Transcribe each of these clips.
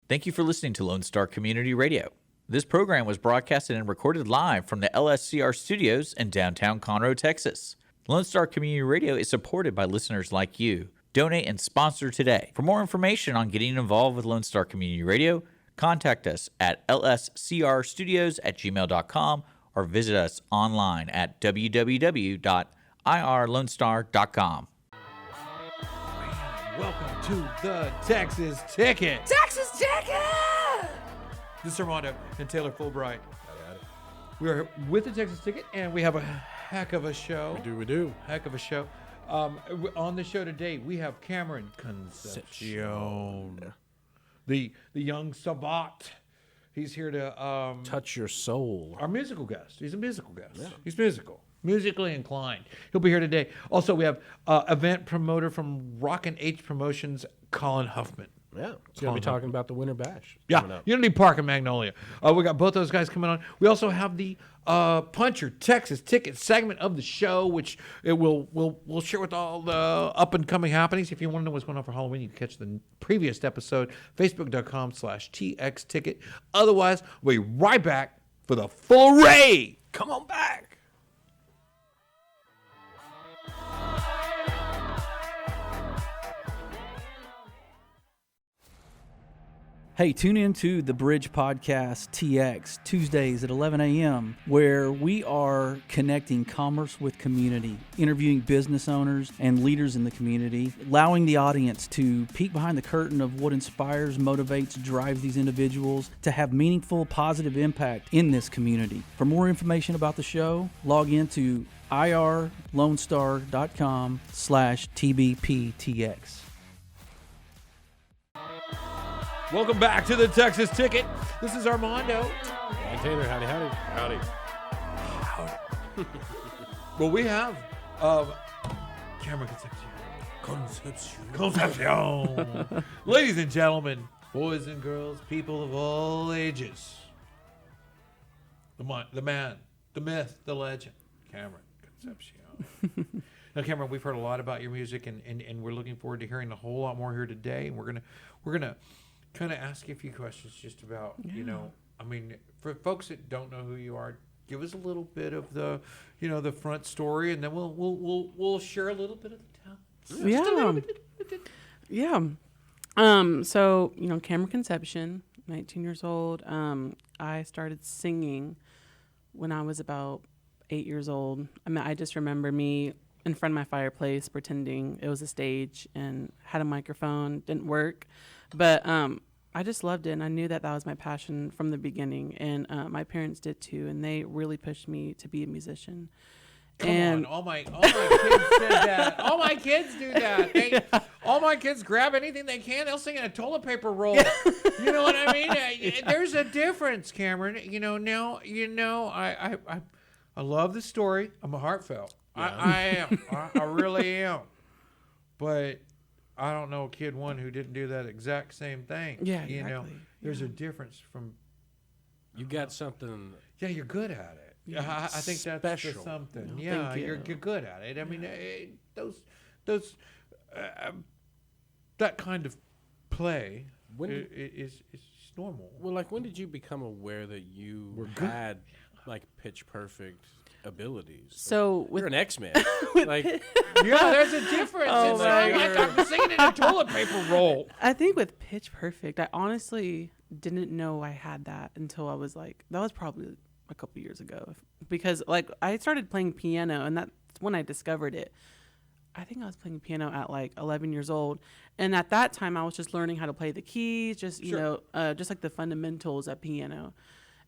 Thank you for listening to Lone Star Community Radio. This program was broadcasted and recorded live from the LSCR studios in downtown Conroe, Texas. Lone Star Community Radio is supported by listeners like you. Donate and sponsor today. For more information on getting involved with Lone Star Community Radio, contact us at lscrstudios@gmail.com or visit us online at www.irlonestar.com. Welcome to the Texas Ticket. Texas Ticket! This is Armando and Taylor Fulbright. We are with the Texas Ticket, and we have a heck of a show. We do. Heck of a show. On the show today, we have Cameron Concepcion, the young Sabat. He's here to touch your soul. Our musical guest. He's a musical guest. Yeah. He's musically inclined. He'll be here today. Also, we have event promoter from Rockin H Promotions, Colin Huffman. Yeah, he's going to be talking about the Winter Bash. Yeah, Unity Park and Magnolia. We got both those guys coming on. We also have the Puncher Texas Ticket segment of the show, which we'll share with all the up and coming happenings. If you want to know what's going on for Halloween, you can catch the previous episode, facebook.com/TX Ticket. Otherwise, we'll be right back for the full array. Come on back. Hey, tune in to the Bridge Podcast TX Tuesdays at 11 a.m., where we are connecting commerce with community, interviewing business owners and leaders in the community, allowing the audience to peek behind the curtain of what inspires, motivates, drives these individuals to have meaningful, positive impact in this community. For more information about the show, log into irlonestar.com/TBPTX. Welcome back to the Texas Ticket. This is Armando. Hey, Taylor, howdy. Well, we have Cameron Concepcion. Ladies and gentlemen, boys and girls, people of all ages. The man, the myth, the legend, Cameron Concepcion. Now, Cameron, we've heard a lot about your music, and we're looking forward to hearing a whole lot more here today. And we're gonna kind of ask you a few questions just about, for folks that don't know who you are, give us a little bit of the, the front story, and then we'll share a little bit of the talent. So, Cameron Concepcion, 19 years old. I started singing when I was about 8 years old. I just remember me in front of my fireplace pretending it was a stage and had a microphone. Didn't work. But I just loved it, and I knew that was my passion from the beginning, and my parents did too, and they really pushed me to be a musician. Come on, all my kids did that. All my kids do that. All my kids grab anything they can. They'll sing in a toilet paper roll. You know what I mean? There's a difference, Cameron. Now, I love the story. I'm a heartfelt. Yeah. I am. I really am. But I don't know a kid who didn't do that exact same thing. Yeah, exactly. There's a difference from. You got something. Yeah, you're good at it. Yeah, I think that's special. Something. No, yeah, you're good at it. I mean, those that kind of play is normal. Well, like, when did you become aware that you had like pitch perfect abilities? So you're an X-Man. Yeah, there's a difference. Oh, it's like I'm singing in a toilet paper roll. I think with pitch perfect, I honestly didn't know I had that until I was that was probably a couple years ago, because I started playing piano, and that's when I discovered it. I think I was playing piano at 11 years old, and at that time I was just learning how to play the keys, just just like the fundamentals of piano.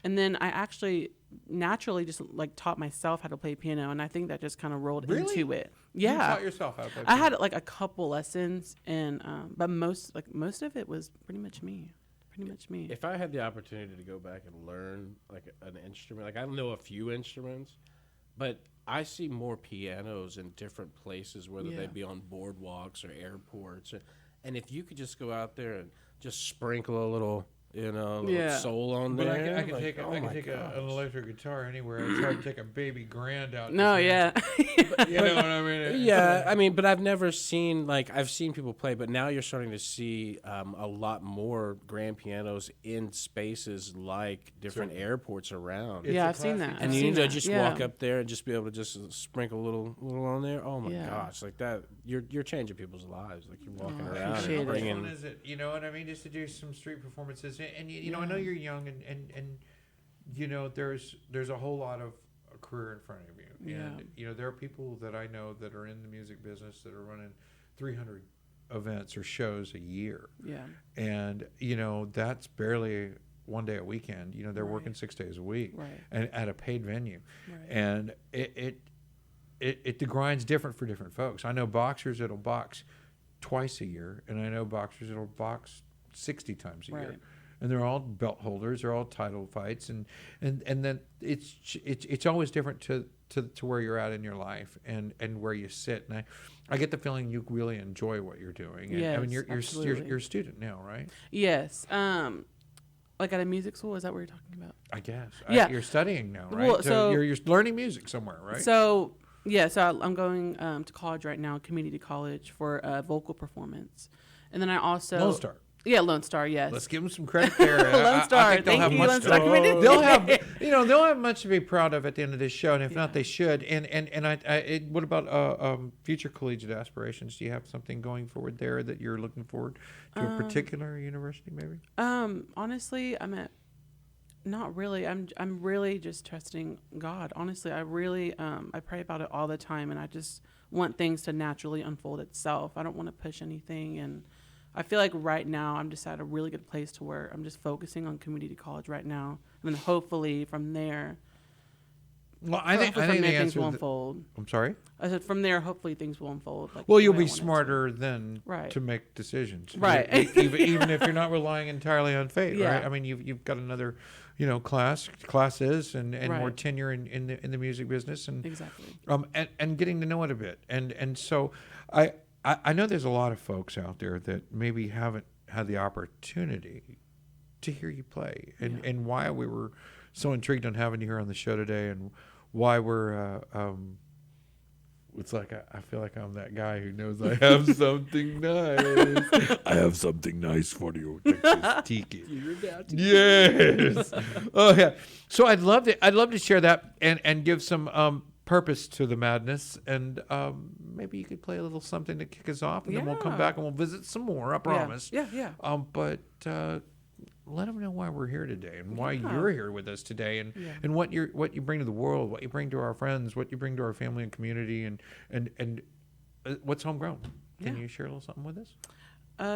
And then I actually naturally just taught myself how to play piano, and I think that just kind of rolled into it. Yeah, you taught yourself how to play piano. I had a couple lessons, and but most of it was pretty much me. If I had the opportunity to go back and learn an instrument, I know a few instruments, but I see more pianos in different places, whether they be on boardwalks or airports. And if you could just go out there and just sprinkle a little Yeah. soul on But there. I can Like, take oh an my electric guitar anywhere. It's hard to take a baby grand out. No, to yeah. You know what I mean? Yeah, I mean, but I've never seen I've seen people play, but now you're starting to see a lot more grand pianos in spaces like different airports around. It's Yeah, a I've seen classic. that. And I've you seen know, that. just Yeah. walk up there and just be able to just sprinkle a little on there. Oh my Yeah. gosh, like that! You're changing people's lives. Like you're walking Oh, I around appreciate and it. How bringing. fun is it? You know what I mean? Just to do some street performances, and you know, I know you're young, and you know, there's a whole lot of a career in front of you, and Yeah. you know, there are people that I know that are in the music business that are running 300 events or shows a year, Yeah. and you know, that's barely one day a weekend. You know, they're Right. working 6 days a week, Right. and at a paid venue, Right. and the grind's different for different folks. I know boxers that'll box twice a year, and I know boxers that'll box 60 times a year, Right. and they're all belt holders. They're all title fights, and then it's always different to where you're at in your life and where you sit. And I get the feeling you really enjoy what you're doing. And, I mean, Yes, absolutely. you're a student now, right? Yes. Like at a music school, is that what you're talking about? I guess. Yeah. You're studying now, right? Well, so- you're learning music somewhere, right? So yeah, so I'm going to college right now, community college for vocal performance, and then I also Lone Star. Yeah, Lone Star. Yes. Let's give them some credit there. Lone Star. I think they'll Thank have you, much Lone to- Star Community. They'll have, they'll have much to be proud of at the end of this show, and if not, Yeah. they should. And what about future collegiate aspirations? Do you have something going forward there that you're looking forward to a particular university, maybe? Honestly, not really. I'm really just trusting God. Honestly, I really I pray about it all the time, and I just want things to naturally unfold itself. I don't want to push anything, and I feel like right now I'm just at a really good place to where I'm just focusing on community college right now, and then hopefully from there, Well, I think from the there things answer. will unfold. I'm sorry. I said from there, hopefully things will unfold. Like Well, the you'll way I be want it to. smarter then Right. to make decisions, Right. even if you're not relying entirely on fate, Yeah. right? I mean, you've got another, classes and more Right. tenure in the music business, and Exactly. and getting to know it a bit, and so I know there's a lot of folks out there that maybe haven't had the opportunity to hear you play, and why we were so intrigued on having you here on the show today, and why we're it's like I feel like I'm that guy who knows I have something nice. I have something nice for you, Texas Tiki. Yes. Oh yeah. So I'd love to share that and give some purpose to the madness, and maybe you could play a little something to kick us off, and then we'll come Yeah. back and we'll visit some more. I promise. Yeah. But let them know why we're here today, and why Yeah. you're here with us today, and Yeah. and what you bring to the world, what you bring to our friends, what you bring to our family and community, and what's homegrown. Can Yeah. you share a little something with us?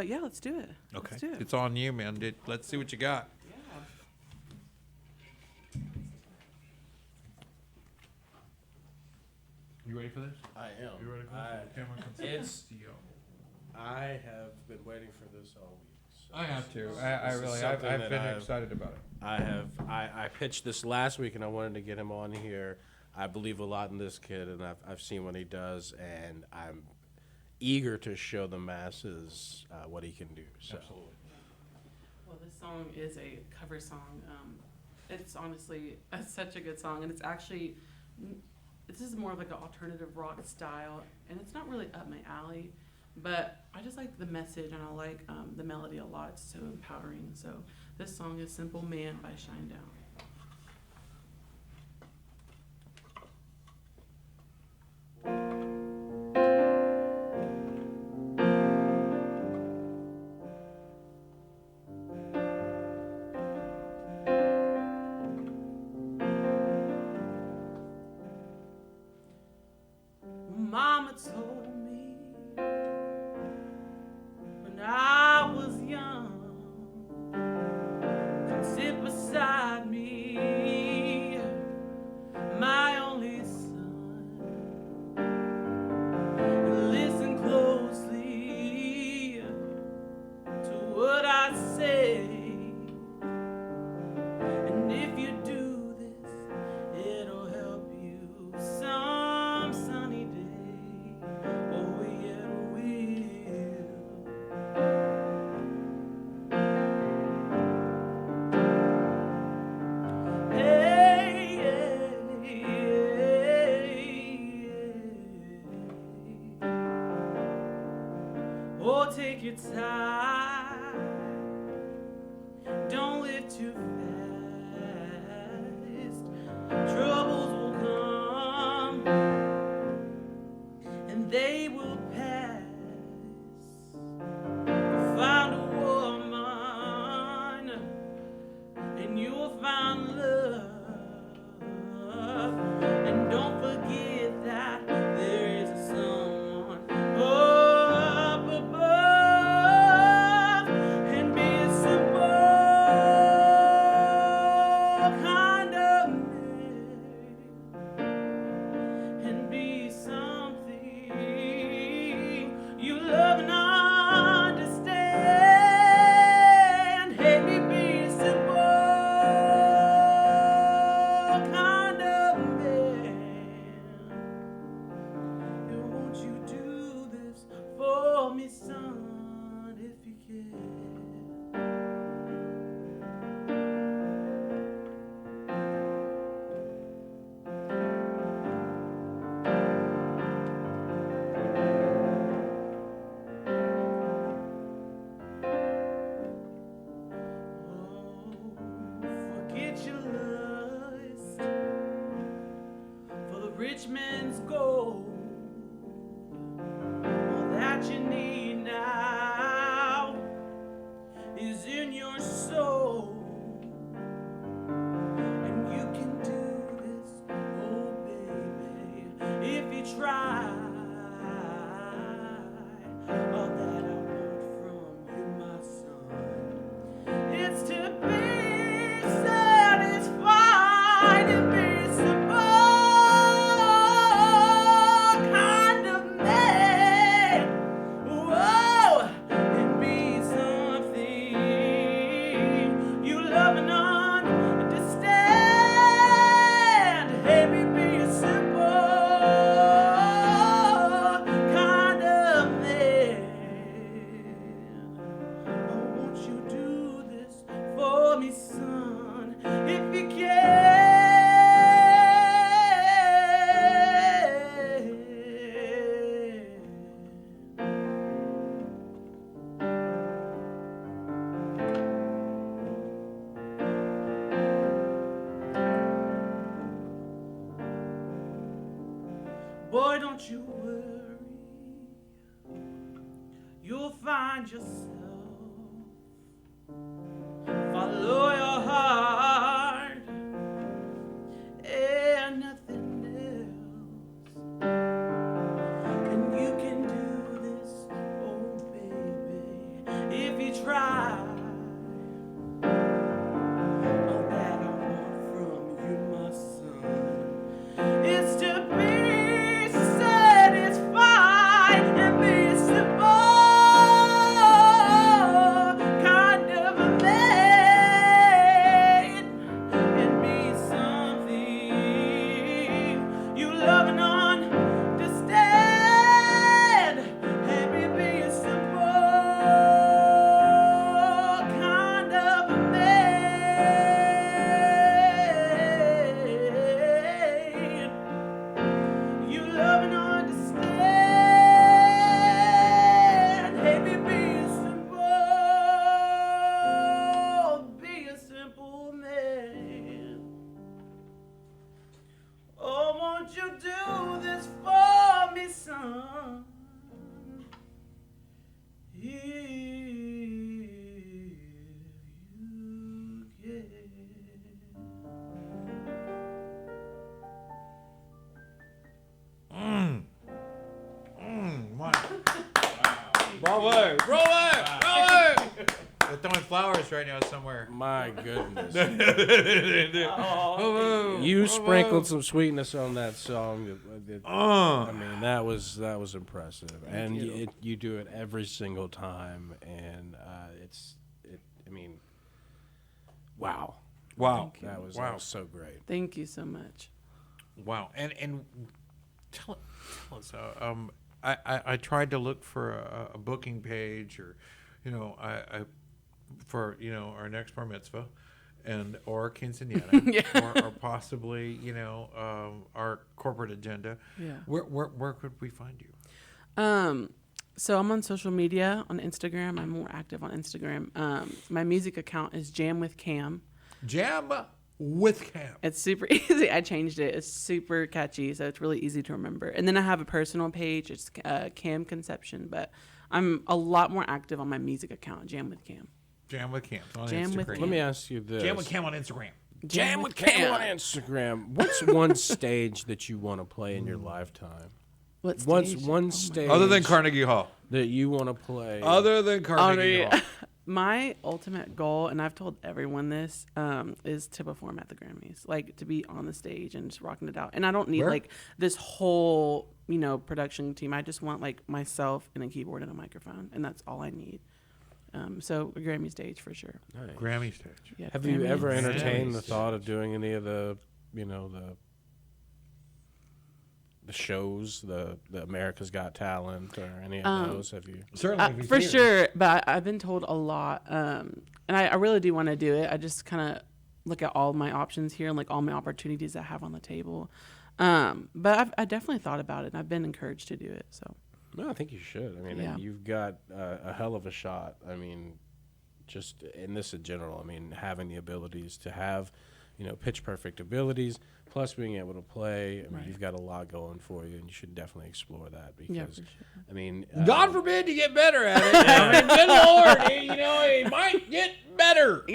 Yeah, let's do it. Okay, Let's do it. it's on you, man. Let's see what you got. You ready for this? I am. You ready for this? Cameron Concepcion. I have been waiting for this all week. So I have to. this I is really, something I've that been excited about it. I pitched this last week, and I wanted to get him on here. I believe a lot in this kid, and I've seen what he does, and I'm eager to show the masses what he can do. So. Absolutely. Well, this song is a cover song. It's honestly such a good song, and it's actually this is more of like an alternative rock style, and it's not really up my alley, but I just like the message, and I like the melody a lot. It's so empowering. So this song is "Simple Man" by Shinedown. Mama told me when I was young, come sit beside me your time. Don't live too fast. Troubles will come and they will pass. Find a woman and you'll find love. And don't forget that there is someone up above. And be a simple kind of man. And be something you love and understand. Hey, me be a simple kind of man. And won't you do this for me, son, if you can? Forget your lust for the rich man's gold. All that you need now is in your soul. And you can do this, oh baby, if you try. All that I want from you, my son, it's to be satisfied and be simple kind of man. Whoa, and be something you love and understand. Hey, me be a simple kind of man. Oh, won't you do this for me, son, if you can? Boy, don't you worry, you'll find yourself. Follow your heart and nothing else. And you can do this, oh baby, if you try. All that I want from you, my son, is to be satisfied and be simple kind of a man. And be something you love and understand. And be a simple kind of a man. You love and understand. Hey, be a simple man. Oh, won't you do this for me, son? If you My. Bravo! They're throwing flowers right now somewhere. My goodness. Oh, You sprinkled some sweetness on that song. I mean, that was impressive, and you do it every single time, and I mean, wow, wow. that was so great. Thank you so much. Wow. And tell us, I tried to look for a booking page, or, I for, our next bar mitzvah, or quinceañera, or possibly, our corporate agenda. Yeah. Where could we find you? So I'm on social media on Instagram. I'm more active on Instagram. My music account is Jam with Cam. Jam with Cam. It's super easy. I changed it. It's super catchy, so it's really easy to remember. And then I have a personal page. It's Cam Concepcion, but I'm a lot more active on my music account, Jam with Cam. Jam with Cam on Jam Instagram. with Cam. Let me ask you this. Jam with Cam on Instagram. Jam with Cam on Instagram. What's one stage that you want to play in your lifetime? What One stage? stage Other than Carnegie Hall. that you want to play. Other than Carnegie Hall. My ultimate goal, and I've told everyone this, is to perform at the Grammys, like to be on the stage and just rocking it out. And I don't need Where? like this whole, production team. I just want like myself and a keyboard and a microphone, and that's all I need. So a Grammy stage for sure. Nice. Grammy stage. Yeah, Have you Grammy ever stage. entertained the thought of doing any of the shows, the America's Got Talent, or any of those? Have you? Certainly. if you For see it. sure, but I've been told a lot, and I really do want to do it. I just kind of look at all my options here and like all my opportunities I have on the table. But I definitely thought about it, and I've been encouraged to do it. So No, I think you should. I mean, Yeah. you've got a hell of a shot. I mean, just in this in general, I mean, having the abilities to have, pitch perfect abilities, plus being able to play. I mean, Right. you've got a lot going for you, and you should definitely explore that because, yeah, for sure. I mean, God forbid you get better at it. I mean, good Lord, it might get better.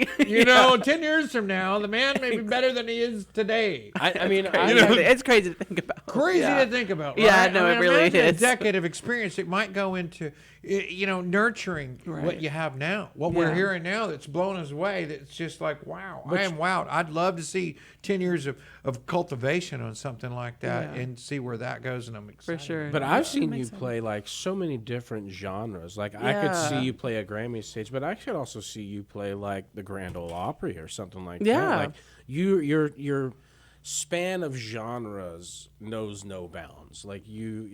10 years from now, the man may be better than he is today. I mean, It's crazy to think about. Crazy Yeah. to think about, right? Yeah, no, it really imagine is. A decade of experience, it might go into, nurturing what Right. you have now. What we're Yeah. hearing now that's blown us away, that's just like, wow, I am wowed. I'd love to see 10 years of cultivation on something like that Yeah. and see where that goes, and I'm excited. For sure. But Yeah, I've that seen you makes sense. play like so many different genres. Like I could see Yeah. you play a Grammy stage, but I could also see you play like the Grand Ole Opry or something like that. Yeah. Like your span of genres knows no bounds. Like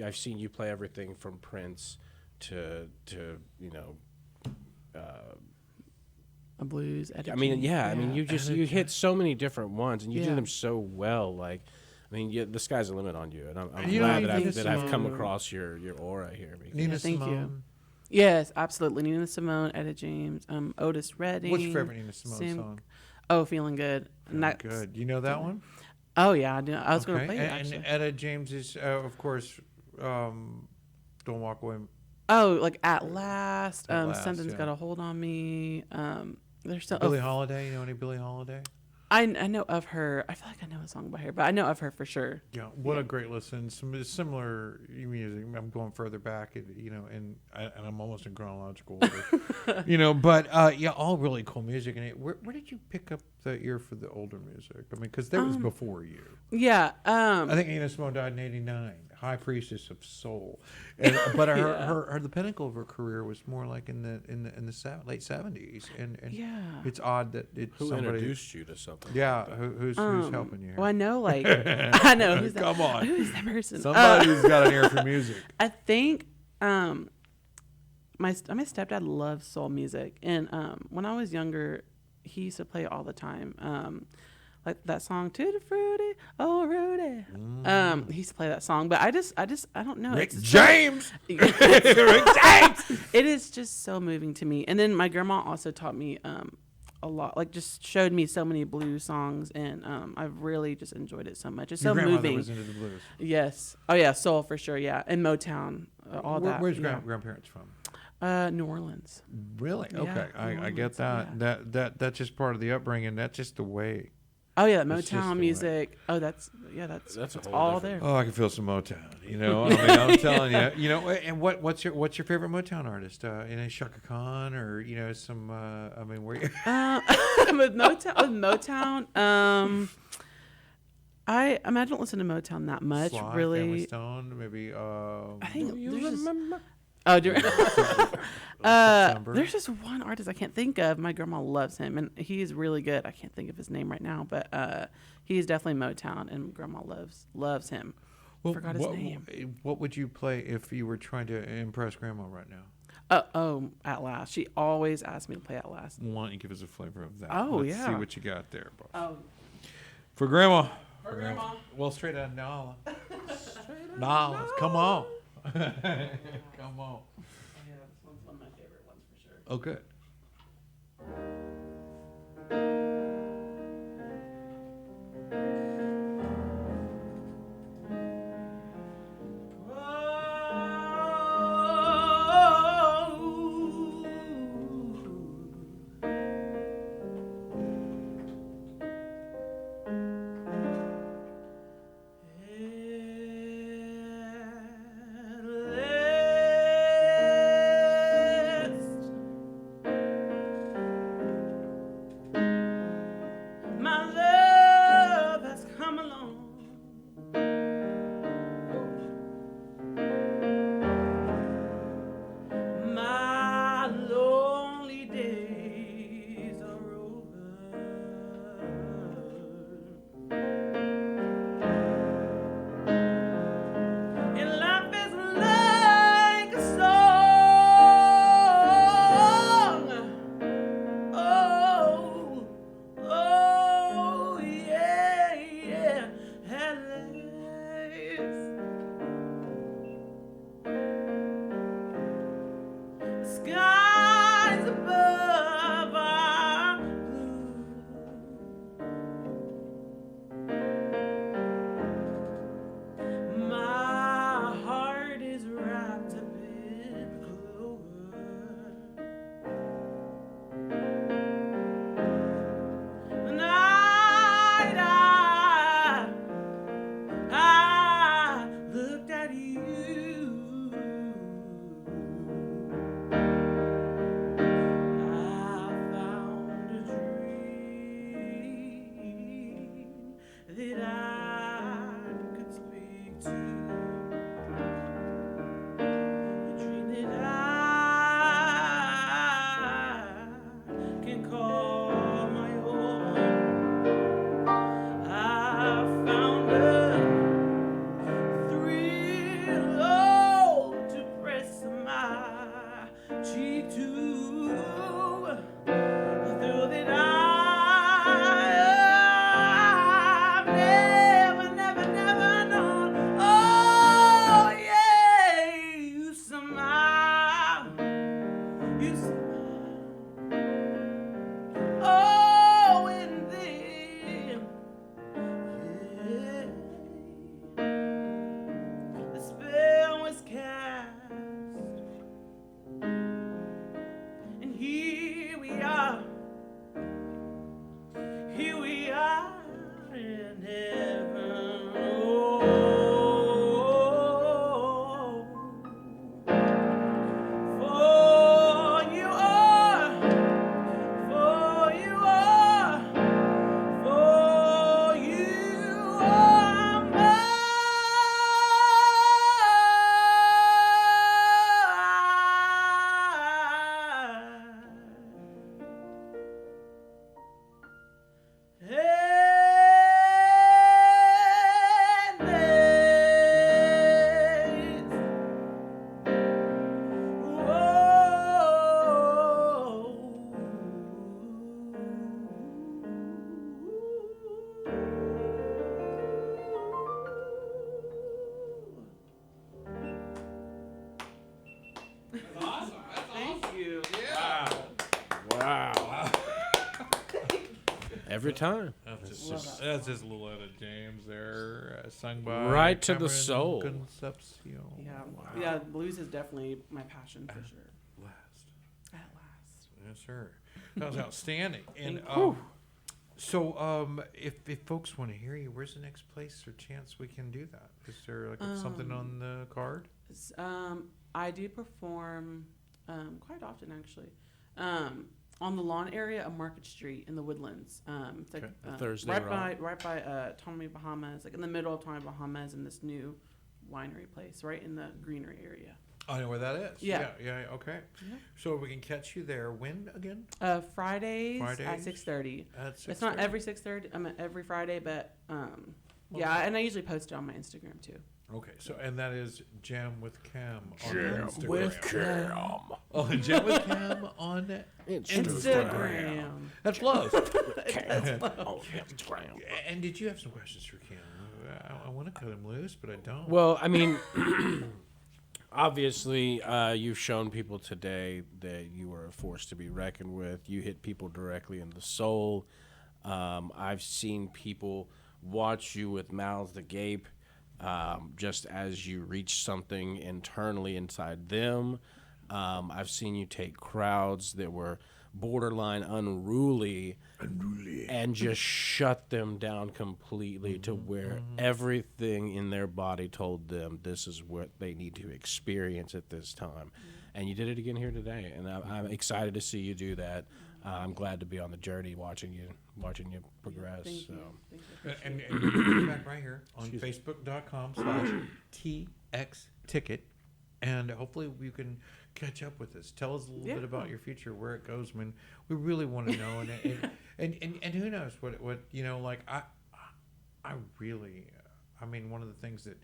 I've seen you play everything from Prince to A blues. I mean, yeah. I mean, you hit so many different ones, and you do Yeah. them so well. Like, I mean, the sky's the limit on you, and I'm You glad know, that I've come Simone. across your aura here. Because Nina Yeah, thank you. Simone. Yes, absolutely. Nina Simone, Etta James, Otis Redding. What's your favorite Nina Simone Sim- song? Oh, Feeling Good. And that's- Good. You know that one? Oh yeah, I do. I was going to Okay. play it And actually. Etta James is, of course, Don't Walk Away. Oh, like At Last. At Last, Something's yeah. Got a Hold on Me. There's so Billie Holiday. You know any Billie Holiday? I know of her. I feel like I know a song by her, but I know of her for sure. Yeah, what a great listen. Some similar music. I'm going further back, and I'm almost in chronological order, but all really cool music. And where did you pick up the ear for the older music? I mean, because that was before you. Yeah. I think Nina Simone died in '89. High Priestess of Soul, but her the pinnacle of her career was more like in the late '70s. And Yeah. it's odd that who somebody. introduced you to something? Yeah, who's helping you? Here? Well, I know, like, I know who's that. Come on. Who's that person? Somebody's got an ear for music. I think my stepdad loves soul music, and when I was younger, he used to play it all the time. Like that song "Tutti Frutti, oh Rudy." He used to play that song, but I don't know. Rick It's James. Rick James. It is just so moving to me. And then my grandma also taught me a lot, like just showed me so many blues songs, and I've really just enjoyed it so much. It's Your so grandmother moving. was into the blues. Yes. Oh yeah, soul for sure. Yeah, and Motown, all that. Where's yeah. grandparents from? New Orleans. Really? Yeah, Okay, New I get Orleans, that. That's just part of the upbringing. That's just the way. Oh yeah, It's just the Motown way. music. Oh, that's a whole all different- there. Oh, I can feel some Motown. I mean, I'm telling you. And what's your favorite Motown artist? Shaka Khan or some? I mean, where? With Motown, I mean I don't listen to Motown that much, Sly, really. Family Stone, maybe. I think Do you there's just, remember? oh, September. there's just one artist I can't think of. My grandma loves him, and he's really good. I can't think of his name right now, but he's definitely Motown, and grandma loves him. Forgot his name. What would you play if you were trying to impress Grandma right now? At Last. She always asks me to play At Last. Why don't you give us a flavor of that? Oh, Let's see yeah. what you got there, boss. Oh, For Grandma. for grandma. Well, straight out of Nala. Nala, come on. Come on. Oh, good. My love has come along. My lonely days are over. And life is like a song. Oh, oh, yeah, yeah. At last, the skies above are blue. My heart is wrapped up in clover. The night I looked at you, I found a dream that I could speak to, a dream that I can call my own. I found a thrill, oh, to press my cheek to, a thrill that I've never, never, never known. Oh, yeah, you smile, you smile. Oh, and then, yeah, the spell was cast, and here we are in heaven. Oh, for you are, for you are, for you are Thank you. Wow. Every time. That's just a little out of James there, sung by Right to the Cameron soul. Concepcion. Yeah, yeah. Blues is definitely my passion for sure. Last. At last. Yes, sir. That was outstanding. And Thank you. so, if folks want to hear you, where's the next place or chance we can do that? Is there like something on the card? I do perform quite often actually. On the lawn area of Market Street in the Woodlands. It's like Thursday right by Tommy Bahamas, like in the middle of Tommy Bahamas, in this new winery place, right in the greenery area. I know where that is. Yeah. Yeah. Okay. Yeah. So we can catch you there. When again? Fridays at Fridays? 6:30. At 6:30. It's not every 6:30. I mean every Friday, but yeah, and I usually post it on my Instagram too. Okay. So and that is Jam with Cam on Jam Instagram. with Cam. Oh, Jam with Cam on Instagram. That's close. Cam on Instagram. And did you have some questions for Cam? I want to cut him loose, but I don't. Well, I mean, Obviously, you've shown people today that you are a force to be reckoned with. You hit people directly in the soul. I've seen people watch you with mouths agape just as you reach something internally inside them. I've seen you take crowds that were borderline unruly and just shut them down completely to where everything in their body told them this is what they need to experience at this time. And you did it again here today, and I'm excited to see you do that. I'm glad to be on the journey watching you progress. Thank you. And you can get back right here on facebook.com/TX and hopefully you can catch up with us. Tell us a little bit about your future, where it goes. I mean, we really want to know, and who knows what like I really, I mean, one of the things that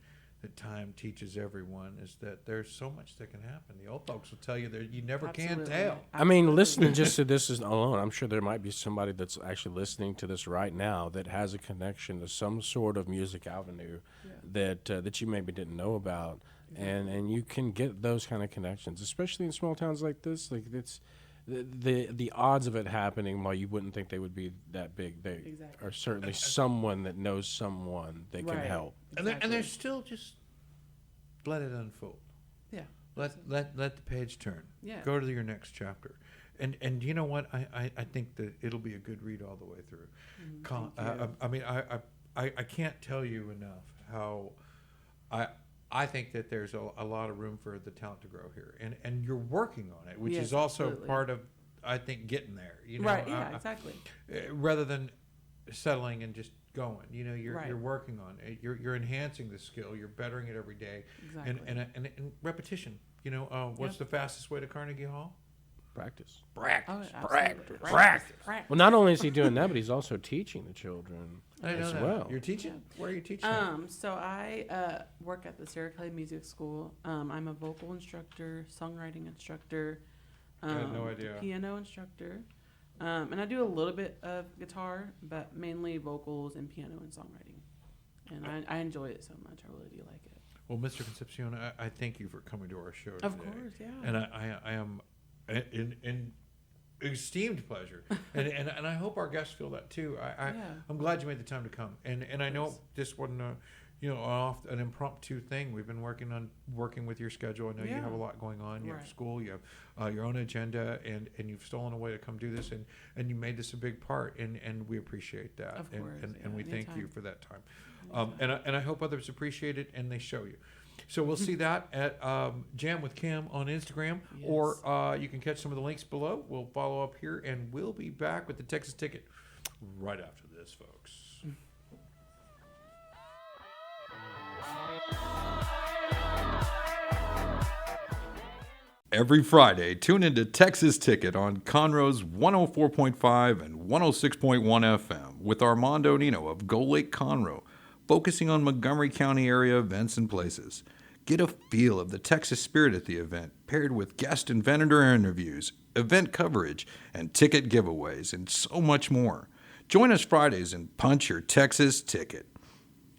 time teaches everyone is that there's so much that can happen. The old folks will tell you that you never can tell. I mean, listening just to this is alone, I'm sure there might be somebody that's actually listening to this right now that has a connection to some sort of music avenue that you maybe didn't know about. And you can get those kind of connections, especially in small towns like this. Like it's the odds of it happening, while you wouldn't think they would be that big, they are certainly someone that knows someone that can help. Exactly. And there's still just let it unfold. Yeah. Let the page turn. Yeah. Go to your next chapter. And you know what? I think that it'll be a good read all the way through. I mean, I can't tell you enough how I think that there's a lot of room for the talent to grow here, and you're working on it, which is also part of, I think, getting there. You know, right? Yeah, exactly. Rather than settling and just going, you're working on it. You're enhancing the skill. You're bettering it every day, and repetition. What's the fastest way to Carnegie Hall? Practice. Practice. Well, not only is he doing that, but he's also teaching the children as that. well. You're teaching? Where are you teaching? So I work at the Sarah Clay Music School. I'm a vocal instructor, songwriting instructor, I had no idea. piano instructor, and I do a little bit of guitar, but mainly vocals and piano and songwriting. And I enjoy it so much. I really do like it. Well, Mr. Concepcion, I thank you for coming to our show today. Of course, yeah. And I am in esteemed pleasure, and I hope our guests feel that too. I'm glad you made the time to come, and I know this wasn't an impromptu thing. We've been working with your schedule. I know you have a lot going on. You have school, you have your own agenda, and you've stolen a way to come do this, and you made this a big part, and we appreciate that. Of course, and we thank you for that time. And I hope others appreciate it and they show you. So we'll see that at Jam with Cam on Instagram, or you can catch some of the links below. We'll follow up here, and we'll be back with the Texas Ticket right after this, folks. Every Friday, tune into Texas Ticket on Conroe's 104.5 and 106.1 FM with Armando Nino of Gull Lake Conroe, focusing on Montgomery County area events and places. Get a feel of the Texas spirit at the event, paired with guest and vendor interviews, event coverage, and ticket giveaways, and so much more. Join us Fridays and punch your Texas ticket.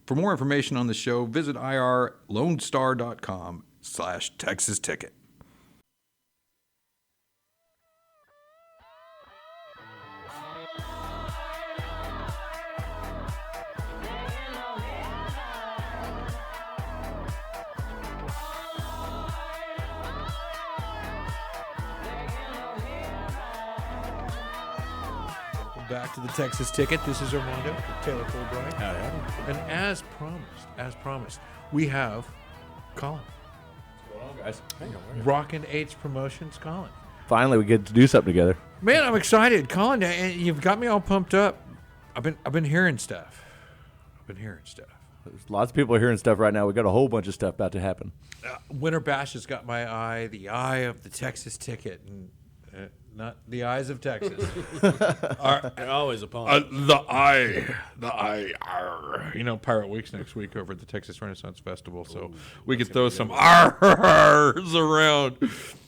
For more information on the show, visit irlonestar.com/Texas Ticket. Back to the Texas Ticket. This is Armando, Taylor Fulbright. And as promised, we have Colin. What's going on, guys? Rockin' H Promotions, Colin. Finally, we get to do something together. Man, I'm excited, Colin. You've got me all pumped up. I've been hearing stuff. There's lots of people hearing stuff right now. We got a whole bunch of stuff about to happen. Winter Bash has got my eye, the eye of the Texas Ticket, and not the eyes of Texas. They're always upon. The eye. Pirate Week's next week over at the Texas Renaissance Festival, so we could throw some R's around.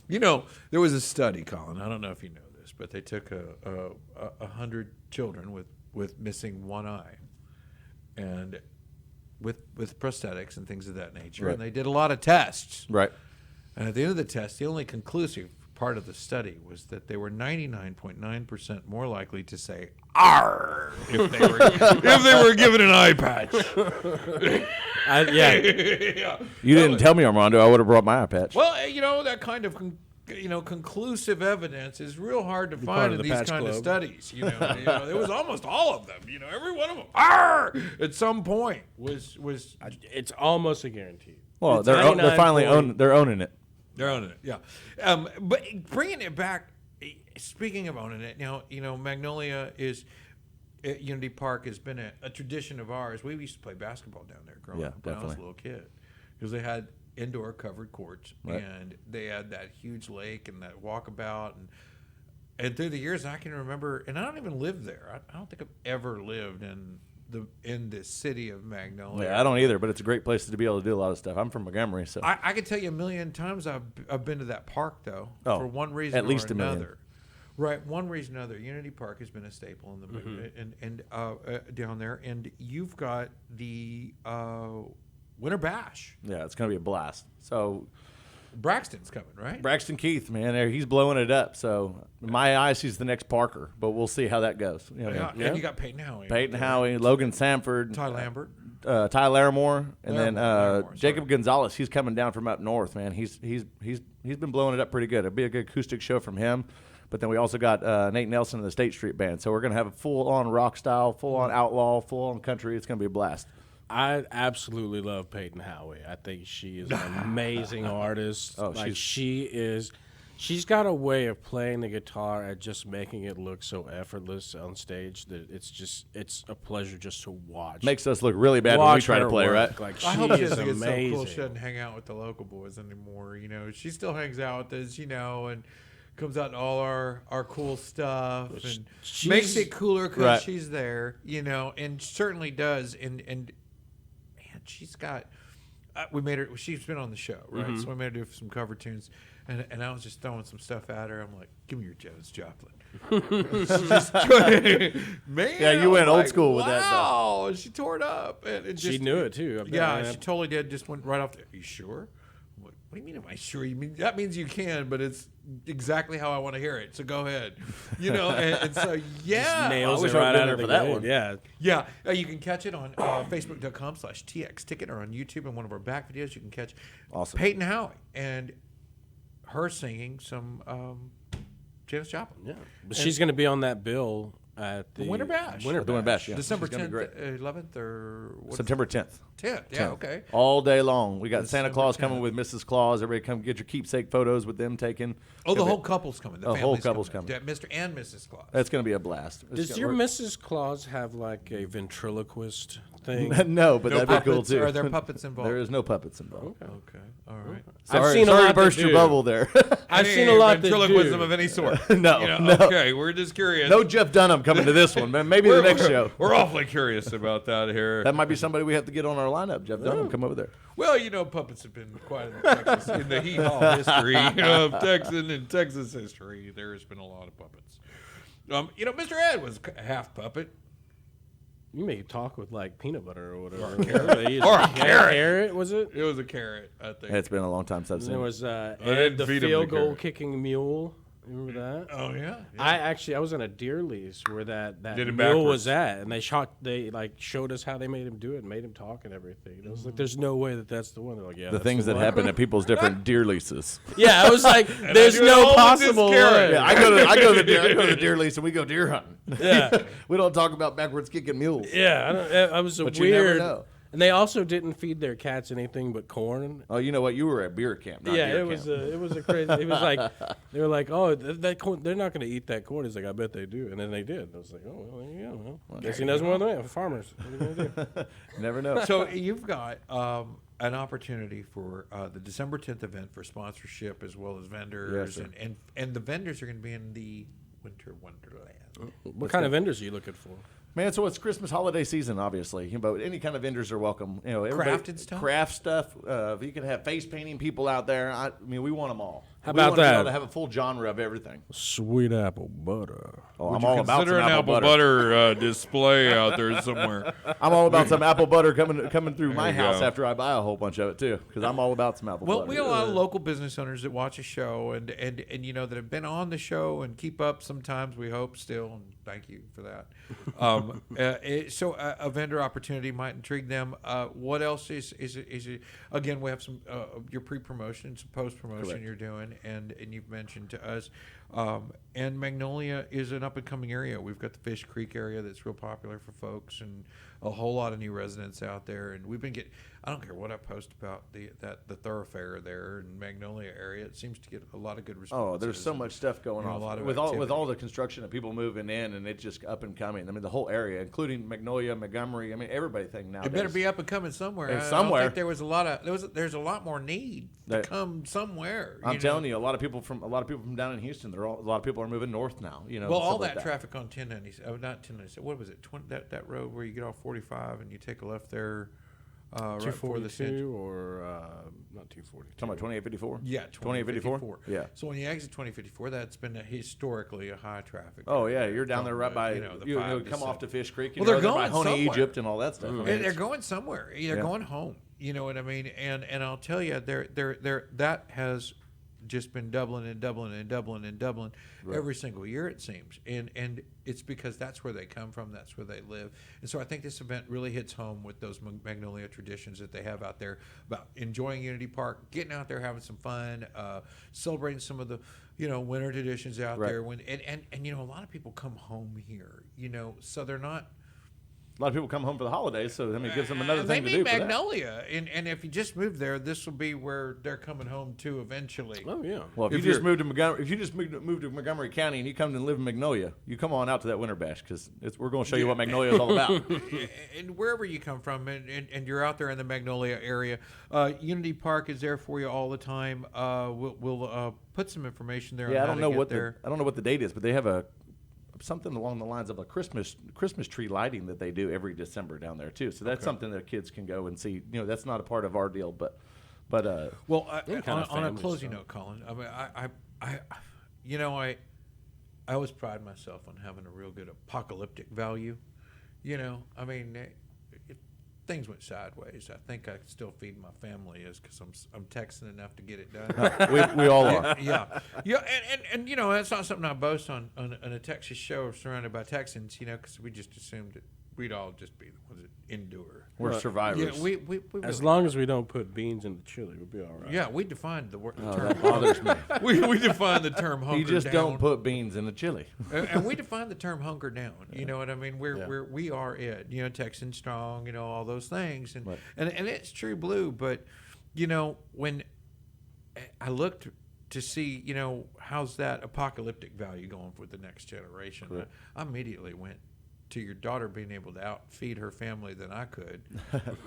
There was a study, Colin. I don't know if you know this, but they took 100 children with missing one eye, and with prosthetics and things of that nature, Right. and they did a lot of tests. Right. And at the end of the test, the only conclusive part of the study was that they were 99.9% more likely to say "arr" if they were given an eye patch. Yeah. You didn't tell me, Armando. I would have brought my eye patch. Well, that kind of conclusive evidence is real hard to find in the these patch kind of club. studies. It was almost all of them. Every one of them "arr" at some point was. It's almost a guarantee. Well, It's they're finally 99.40. they're owning it. They're owning it, yeah. But bringing it back, speaking of owning it, now, Magnolia is, Unity Park has been a tradition of ours. We used to play basketball down there growing Yeah, up when I was a definitely. little kid. Because they had indoor covered courts, Right. and they had that huge lake and that walkabout. And through the years, I can remember, and I don't even live there. I don't think I've ever lived in the city of Magnolia. Yeah, I don't either, but it's a great place to be able to do a lot of stuff. I'm from Montgomery, so I can tell you a million times I've been to that park, though, Oh, for one reason at least or a million. another. Right, one reason or another. Unity Park has been a staple in the down there, and you've got the Winter Bash. yeah, it's gonna be a blast. So Braxton's coming, right? Braxton Keith, man, he's blowing it up. So in my eyes, he's the next Parker, but we'll see how that goes. Yeah, Yeah. and you got Peyton Howie. Peyton Howie, Logan Sanford, Ty Lambert. Ty Larimore, and then Larimore, Jacob sorry. Gonzalez. He's coming down from up north, man. He's been blowing it up pretty good. It'll be a good acoustic show from him. But then we also got Nate Nelson and the State Street Band. So we're gonna have a full-on rock style, full-on outlaw, full-on country. It's gonna be a blast. I absolutely love Peyton Howie. I think she is an amazing artist. Oh, She's got a way of playing the guitar and just making it look so effortless on stage that it's a pleasure just to watch. Makes us look really bad when we try to her play, work. right? Like I she hope she is doesn't get amazing. so cool she doesn't hang out with the local boys anymore. She still hangs out with us, and comes out to all our cool stuff and makes it cooler because Right. she's there, and certainly does. And man, she's got. We made her. She's been on the show, right? Mm-hmm. So we made her do some cover tunes, and I was just throwing some stuff at her. I'm like, "Give me your Janis Joplin." Man, Yeah, you I was went old like, school with that stuff. Wow, she tore it up, and it She just, knew it too. I bet. Yeah, she totally did. Just went right off. Are you sure? I'm like, what do you mean? Am I sure? You mean that means you can, but it's exactly how I want to hear it. So go ahead. And so yeah, nails wish it I'd right been out there of the for that gate. one. Yeah. yeah. You can catch it on Facebook.com/TX Ticket or on YouTube in one of our back videos. You can catch Awesome. Peyton Howie and her singing some Janis Joplin. Yeah. But she's going to be on that bill at the Winter Bash. The Winter Bash, yeah. December She's gonna 10th, be great. 11th, or what's September 10th. 10th. Yeah, okay. All day long. We got Santa December Claus 10th. coming with Mrs. Claus. Everybody come get your keepsake photos with them taken. Oh, the If whole it- couple's coming. The whole family's couple's coming. Yeah, Mr. and Mrs. Claus. That's going to be a blast. It's Does gonna your work. Mrs. Claus have like a ventriloquist thing? No, but No that'd be cool puppets? too. Are there puppets involved? There is no puppets involved. Okay. All right. Sorry, seen a sorry lot to burst that your do. bubble there. I've Any seen a lot that ventriloquism do. of any sort. No, no. Okay, we're just curious. No Jeff Dunham coming to this one, man. Maybe the next show. We're awfully curious about that here. That might be somebody we have to get on our lineup. Jeff Dunham, come over there. Well, puppets have been quite in Texas in the hee-haw history of Texan and Texas history. There has been a lot of puppets. Mr. Ed was a half puppet. You may talk with like peanut butter or whatever. Or a carrot. Carrot, was it? It was a carrot, I think. It's been a long time since I've And seen there it. was didn't Ed, the feed him field the goal carrot. kicking mule. You remember that? Oh yeah. I was on a deer lease where that Did it mule backwards. was at, and they showed us how they made him do it and made him talk and everything. And I was like, "There's no way that's the one." They're like, "Yeah." The that's things the that one." happen at people's different deer leases. Yeah, I was like, "There's do it no all with this possible carrot. way." Yeah, I go to the deer lease and we go deer hunting. Yeah. We don't talk about backwards kicking mules. Yeah, I was a But you never weird. know. And they also didn't feed their cats anything but corn. Oh, you know what? You were at beer camp. Not Yeah, deer it was camp. a crazy. It was like they were like, "Oh, that corn, they're not going to eat that corn." He's like, "I bet they do," and then they did. I was like, "Oh, well, there you go. Well, guess he knows more than me. Farmers, what are you going to do?" Never know. So you've got an opportunity for the December 10th event for sponsorship as well as vendors, Yes, sir. and the vendors are going to be in the Winter Wonderland. What kind of vendors are you looking for? Man, so it's Christmas holiday season, obviously. But any kind of vendors are welcome. Everybody- Crafted stuff? Craft stuff. You can have face painting people out there. I mean, we want them all. How We about want to be able that? to have a full genre of everything. Sweet apple butter. Oh, Would I'm you all about consider some an apple butter. display out there somewhere? I'm all about some apple butter coming through my you house go. after I buy a whole bunch of it too, because I'm all about some apple Well, butter. we have a lot of local business owners that watch a show and you know that have been on the show and keep up sometimes. We hope still, and thank you for that. So a vendor opportunity might intrigue them. What else is it? Again, we have some your pre-promotion, some post-promotion Correct. you're doing, and you've mentioned to us. And Magnolia is an up-and-coming area. We've got the Fish Creek area that's real popular for folks, and a whole lot of new residents out there. And we've been getting, I don't care what I post about the thoroughfare there in Magnolia area. It seems to get a lot of good responses. Oh, there's so and, much stuff going you know, on a lot of with activity. all the construction and people moving in, and it's just up and coming. I mean, the whole area, including Magnolia, Montgomery. I mean, everybody think now. It better be up and coming somewhere. And I somewhere. don't think there was a lot of there's a lot more need to That- come somewhere. I'm telling you, a lot of people from down in Houston. A lot of people are moving north now. You know, Well, stuff all like that traffic on 1097, not 1097. What was it? That road where you get off 45 and you take a left there, right before the 242 or not 242. Talking about 2854. Yeah, 2854. Yeah. So when you exit 2054, that's been historically a high traffic. Oh yeah, area you're down from there right the, by you know, the you 5 to come off 7. to Fish Creek. Well, You they're know, by going Honey, somewhere. Egypt, and all that stuff. I mean, And they're it's- going somewhere. They're Yeah. going home. You know what I mean? And I'll tell you, that has just been doubling and doubling and doubling and doubling every single year, it seems. And it's because that's where they come from, that's where they live. And so I think this event really hits home with those Magnolia traditions that they have out there about enjoying Unity Park, getting out there, having some fun, celebrating some of the, you know, winter traditions out Right. there. And you know, a lot of people come home here, you know, so they're not. a lot of people come home for the holidays, so I mean, it gives them another thing to They do. meet For that. Magnolia, and if you just moved there, this will be where they're coming home to eventually. Oh yeah. Well, if If you just you're- moved to Montgomery, to Montgomery County and you come and live in Magnolia, you come on out to that Winter Bash because we're going to show you what Magnolia is all about. And wherever you come from, and you're out there in the Magnolia area, Unity Park is there for you all the time. We'll put some information there. Yeah, on I how don't to know get what there. I don't know what the date is, but they have something along the lines of a Christmas tree lighting that they do every December down there too. So that's something that kids can go and see. You know, that's not a part of our deal, but Well, Any kind of on a family closing stuff. note, Colin, I mean, I you know, I always pride myself on having a real good apocalyptic value. You know, I mean, if things went sideways, I think I could still feed my family is because I'm Texan enough to get it done. we all are. yeah, and you know, that's not something I boast on a Texas show surrounded by Texans. You know, because we just assumed that we'd all just be the ones that endure. We're survivors. Yeah, we As really- long as we don't put beans in the chili, we'll be all right. yeah, we defined the word. The Oh, term that bothers me. we define the term hunker You just down. don't put beans in the chili. And we define the term hunker down. You know what I mean? We are it. You know, Texan strong. You know, all those things, and Right. and it's true blue. But you know, when I looked to see, you know, how's that apocalyptic value going for the next generation, Correct. I immediately went to your daughter being able to outfeed her family than I could.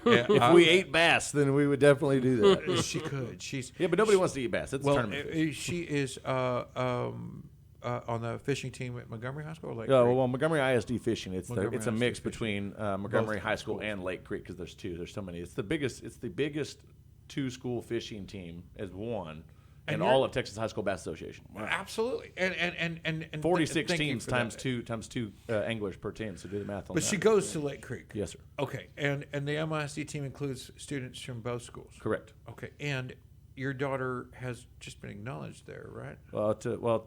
If we ate bass, then we would definitely do that. she could. She's Yeah, but nobody wants to eat bass. It's a well. tournament. She is on the fishing team at Montgomery High School. Or Lake Yeah, Creek? well, Montgomery ISD fishing. It's Montgomery it's a ISD mix fishing. between Montgomery Both High School schools. and Lake Creek because there's two. There's so many. It's the biggest two-school fishing team as one in And all you're- of Texas High School Bass Association. Absolutely, and 46 thank you teams for times that. two anglers per team. So do the math on But that. she goes to Lake Creek. Yes, sir. Okay, and the MISD team includes students from both schools. Correct. Okay, and your daughter has just been acknowledged there, right?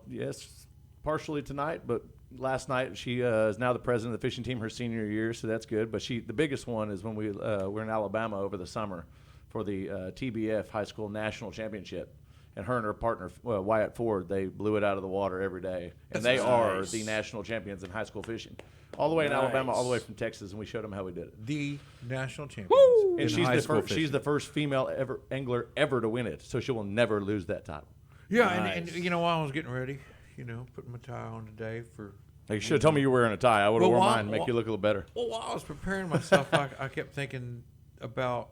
Yes, partially tonight, but last night she is now the president of the fishing team her senior year, so that's good. But the biggest one is when we're in Alabama over the summer for the TBF High School National Championship. And her and her partner, Wyatt Ford, they blew it out of the water every day. And they are the national champions in high school fishing. All the way in Alabama, all the way from Texas, and we showed them how we did it. The national champions. And in she's high the school first. She's fishing. the first female angler ever to win it, so she will never lose that title. Yeah, and you know, while I was getting ready, you know, putting my tie on today for. You should have told me you were wearing a tie. I would have Well, worn why- mine, make you look a little better. Well, while I was preparing myself, I kept thinking about,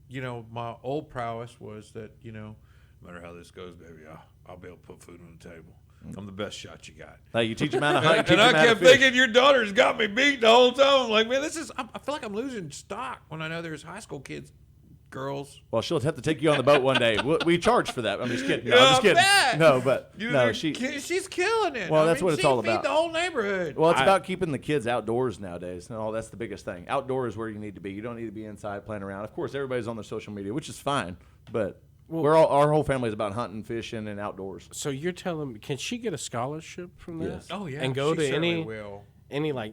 you know, my old prowess was that, you know, no matter how this goes, baby, I'll be able to put food on the table. I'm the best shot you got. Hey, you teach them how to hunt. And I kept thinking, your daughter's got me beat the whole time. I'm like, man, I feel like I'm losing stock when I know there's high school kids girls. Well, she'll have to take you on the boat one day. We charge for that. I'm just kidding. No, I'm just kidding. bet. No, but You no, know, she's killing it. Well, that's what it's all She feed about. the whole neighborhood. Well, it's about keeping the kids outdoors nowadays. No, that's the biggest thing. Outdoors is where you need to be. You don't need to be inside playing around. Of course, everybody's on their social media, which is fine. But our whole family is about hunting, fishing, and outdoors. So you're telling me, can she get a scholarship from that? Yes. Oh yeah, and go she to certainly any will.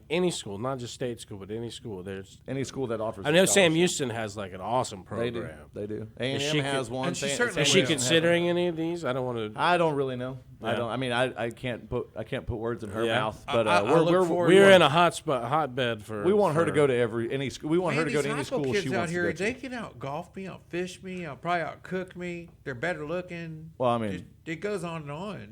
any school, not just state school, but any school. There's Any school that offers. I know Sam Houston has like an awesome They do. program. They do. Is A&M she has con- one. and she San- certainly Is San she will. Houston has considering any of these? I don't want one. to. I don't really know. I Yeah. don't. I mean, I can't put words in her Yeah. mouth. But I look forward- We're in a hotbed for. we want her to for- go to any school. We want her to Man, go to these any high school school kids she out wants here, to go they to. can out golf me, out fish me, out probably out cook me. They're better looking. Well, I mean, it goes on and on.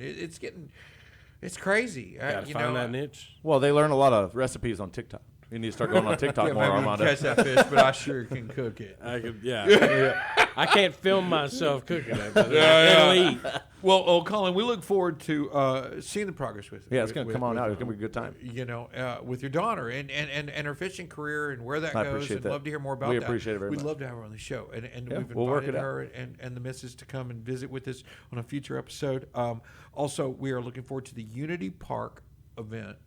It's crazy. Gotta find that niche. well, they learn a lot of recipes on TikTok. You need to start going on TikTok Yeah, more, maybe Armando. catch that fish, but I sure can cook it. I could, yeah. I can't film myself cooking it. But it'll eat. Well, Colin, we look forward to seeing the progress with. Yeah, it's going to come on out. It's going to be a good time. You know, with your daughter and her fishing career and where that I goes. appreciate And that. love to hear more about We that. appreciate it very We'd much. love to have her on the show, and Yeah, we've we'll work invited it out. her and the missus to come and visit with us on a future episode. Also, we are looking forward to the Unity Park event,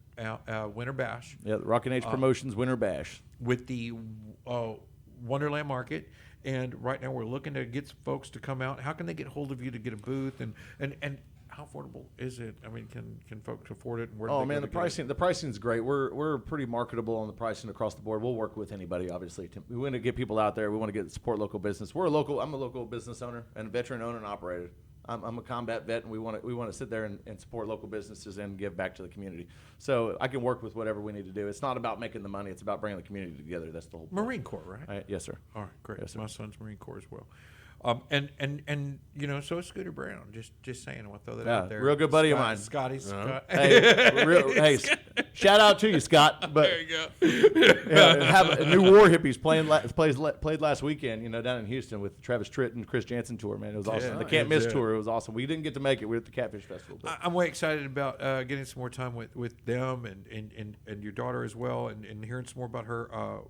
Winter Bash, Yeah, the Rockin' Age Promotions Winter Bash. with the Wonderland Market. And right now we're looking to get some folks to come out. How can they get hold of you to get a booth? And how affordable is it? I mean, can folks afford it? And where do Oh they man, go the to get it? pricing is great. We're pretty marketable on the pricing across the board. We'll work with anybody, obviously. We want to get people out there. We want to support local business. I'm a local business owner and a veteran owner and operator. I'm a combat vet, and we want to sit there and support local businesses and give back to the community. So I can work with whatever we need to do. It's not about making the money. It's about bringing the community together. That's the whole point. Marine Corps, right? Yes, sir. All right, great. Yes, sir. My son's Marine Corps as well. And you know, so is Scooter Brown. Just saying, I want to throw that Yeah, out there. real good buddy of mine. Scotty's. Scott. Hey, shout out to you, Scott. But There you go. yeah, have a new War Hippies played last weekend. You know, down in Houston with Travis Tritt and Chris Jansen tour. Man, it was awesome. The Can't Miss tour. It was awesome. We didn't get to make it. We were at the Catfish Festival. But I'm way excited about getting some more time with them and your daughter as well, and hearing some more about her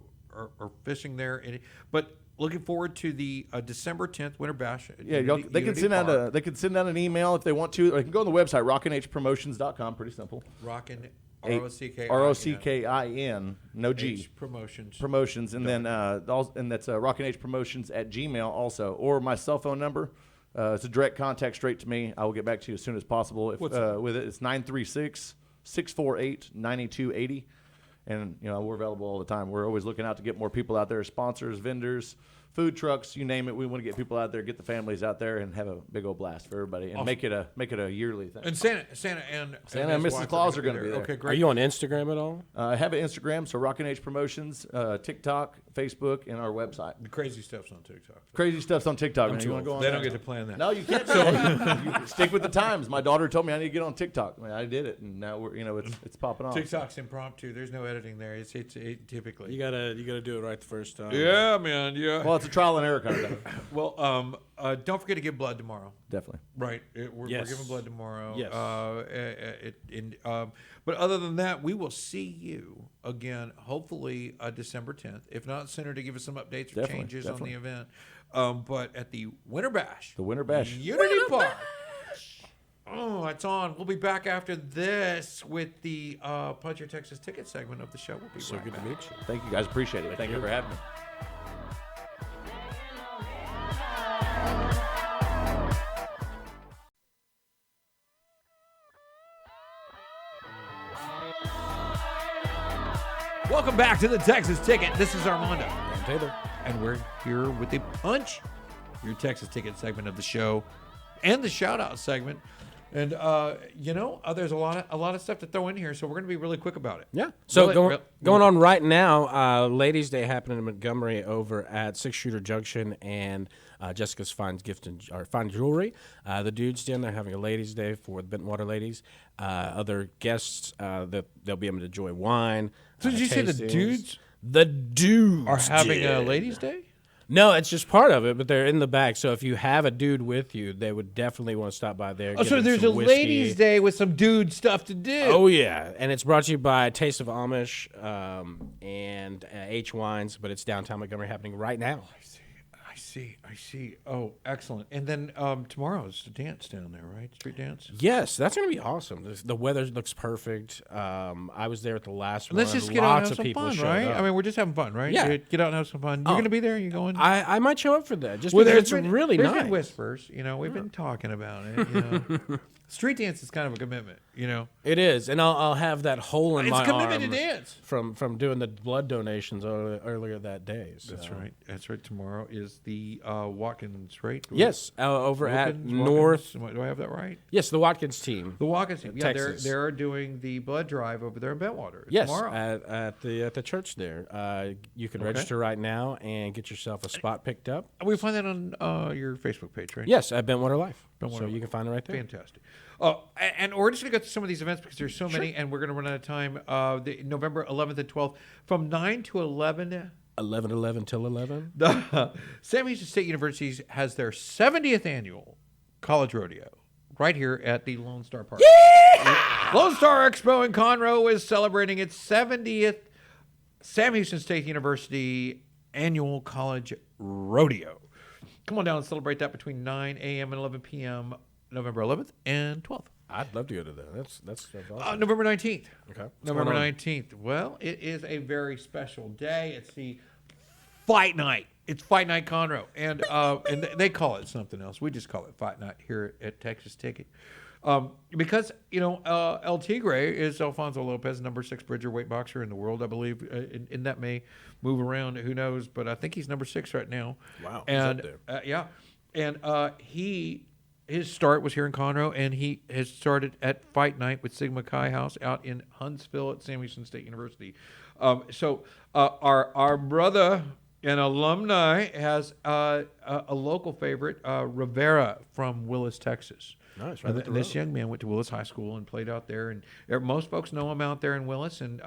fishing there. But looking forward to the December 10th Winter Bash. At yeah, Unity- they can Unity send out Park. they can send out an email if they want to, or they can go on the website rockinhpromotions.com. Pretty simple. Rockin' ROCKIN, no G. Promotions. And then and that's rockinhpromotions at Gmail also, or my cell phone number. It's a direct contact straight to me. I will get back to you as soon as possible. What's that? With it, it's 936-648-9280. And, you know, we're available all the time. We're always looking out to get more people out there, sponsors, vendors, food trucks, you name it. We want to get people out there, get the families out there, and have a big old blast for everybody, and make it a yearly thing. And Santa and and his Mrs. wife Claus are gonna be there. Okay, Are great. you on Instagram at all? I have an Instagram, so Rockin' Age Promotions, TikTok, Facebook, and our website. The crazy stuff's on TikTok. Crazy stuff's on TikTok, man. Too You want to go old. on They there? don't get to plan that. No, you can't. You stick with the times. My daughter told me I need to get on TikTok. Man, I did it, and now it's popping off. TikTok's impromptu. There's no editing there. It's typically. You gotta do it right the first time. Yeah, man. Yeah. Well, it's a trial and error kind of thing. Well, don't forget to give blood tomorrow. Definitely. Right. We're Yes. giving blood tomorrow. Yes. But other than that, we will see you again, hopefully December 10th. If not sooner, to give us some updates or Definitely, changes definitely. on the event. But at the Winter Bash. The Winter Bash. Unity Park. Oh, it's on. We'll be back after this with the Punch Your Texas Ticket segment of the show. We'll be So right good to back. meet you. Thank you guys. Appreciate it. Thank you for having me. Welcome back to the Texas Ticket. This is Armando. I'm Taylor. And we're here with the Punch Your Texas Ticket segment of the show and the shout out segment. And there's a lot of stuff to throw in here, so we're going to be really quick about it. Yeah. So Really- going on right now, Ladies' Day happening in Montgomery over at Six Shooter Junction and Jessica's Fine Jewelry. The dudes down there having a Ladies' Day for the Bentwater ladies. Other guests that they'll be able to enjoy wine. So did you say the tastings. dudes The dudes are having a did. Ladies' Day? No, it's just part of it, but they're in the back. So if you have a dude with you, they would definitely want to stop by there. Oh, give so them there's some a whiskey. Ladies' Day with some dude stuff to do. Oh yeah, and it's brought to you by Taste of Amish and H Wines, but it's downtown Montgomery happening right now. I see. Oh, excellent. And then tomorrow's the dance down there, right? Street dance. Yes, that's going to be awesome. The weather looks perfect. I was there at the last one. Let's just get out and Lots have of some people fun, showed right? up. I mean, we're just having fun, right? Yeah. Get out and have some fun. You're going to be there? You going? I might show up for that. Just Well, because it's been, really there's nice. been whispers. We've been talking about it. Street dance is kind of a commitment. It is, and I'll have that hole in It's my a commitment arm to dance. from doing the blood donations earlier that day. So. That's right. That's right. Tomorrow is the Watkins, right? Yes, over at Watkins? North. Do I have that right? Yes, the Watkins team. The Watkins team. Yeah, Texas. they're doing the blood drive over there in Bentwater Yes, tomorrow. at the church there. You can register right now and get yourself a spot picked up. We find that on your Facebook page, right? Yes, at Bentwater Life. Bentwater So you Life. can find it right there. Fantastic. And we're just going to go through some of these events because there's so many, and we're going to run out of time. The November 11th and 12th from 9 to 11. 11 till 11. The Sam Houston State University has their 70th annual college rodeo right here at the Lone Star Park. Yeah! Lone Star Expo in Conroe is celebrating its 70th Sam Houston State University annual college rodeo. Come on down and celebrate that between 9 a.m. and 11 p.m. November 11th and 12th. I'd love to go to that. That's awesome. November 19th. Okay. What's November going on? 19th. Well, it is a very special day. It's the Fight Night. It's Fight Night Conroe. And they call it something else. We just call it Fight Night here at Texas Ticket. Because, El Tigre is Alfonso Lopez, number 6 bridger weight boxer in the world, I believe. And that may move around. Who knows? But I think he's number 6 right now. Wow. And He's up there. yeah. And his start was here in Conroe, and he has started at Fight Night with Sigma Chi House out in Huntsville at Sam Houston State University. So our brother and alumni has a local favorite, Rivera from Willis, Texas. Nice. Right up the This road. young man went to Willis High School and played out there, and most folks know him out there in Willis, and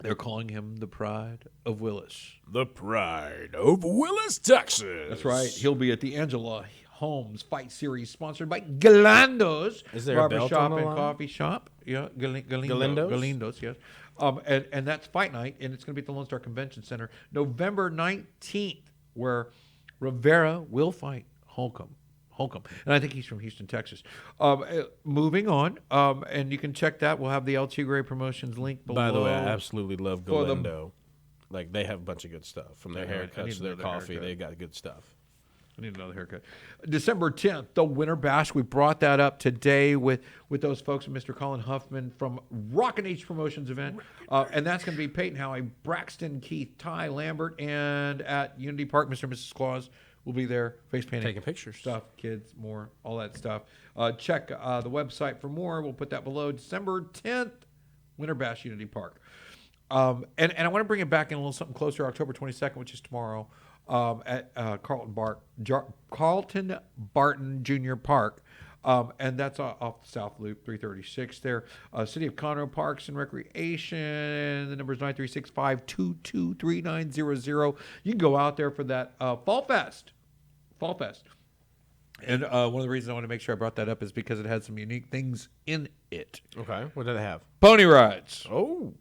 they're calling him the Pride of Willis. The pride of Willis, Texas. That's right. He'll be at the Angela Holmes Fight Series, sponsored by Galando's Is there a belt Barbershop on the and line? Coffee Shop. Yeah, Galindo's? Galindo's, yes. And that's Fight Night, and it's going to be at the Lone Star Convention Center November 19th, where Rivera will fight Holcomb. And I think he's from Houston, Texas. Moving on, and you can check that. We'll have the El Tigre Promotions link below. By the way, I absolutely love For the- Galindo. Like, they have a bunch of good stuff. From their I need haircuts to their another coffee, haircut. they got good stuff. I need another haircut. December 10th, the Winter Bash. We brought that up today with those folks, Mr. Colin Huffman from Rockin' H Promotions event. And that's going to be Peyton Howie, Braxton, Keith, Ty, Lambert, and at Unity Park, Mr. and Mrs. Claus will be there, face painting. Taking pictures. Stuff, kids, more, all that stuff. Check the website for more. We'll put that below. December 10th, Winter Bash, Unity Park. And I want to bring it back in a little something closer, October 22nd, which is tomorrow. At Carlton Barton Junior Park, and that's off the South Loop 336 there. City of Conroe Parks and Recreation. The number is 936-522-3900. You can go out there for that Fall Fest. And one of the reasons I want to make sure I brought that up is because it had some unique things in it. Okay. What do they have? Pony rides. Oh.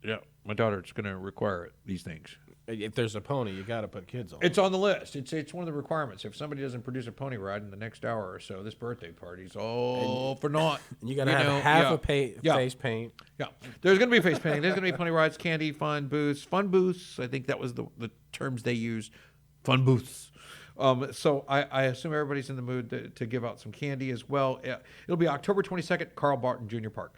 Yeah, my daughter's going to require these things. If there's a pony, you got to put kids on. It's on the list. It's one of the requirements. If somebody doesn't produce a pony ride in the next hour or so, this birthday party's all for naught. You got to have half a face paint. Yeah, there's going to be face painting. There's going to be pony rides, candy, fun booths. I think that was the terms they used. Fun booths. So I assume everybody's in the mood to give out some candy as well. It'll be October 22nd, Carl Barton Jr. Park.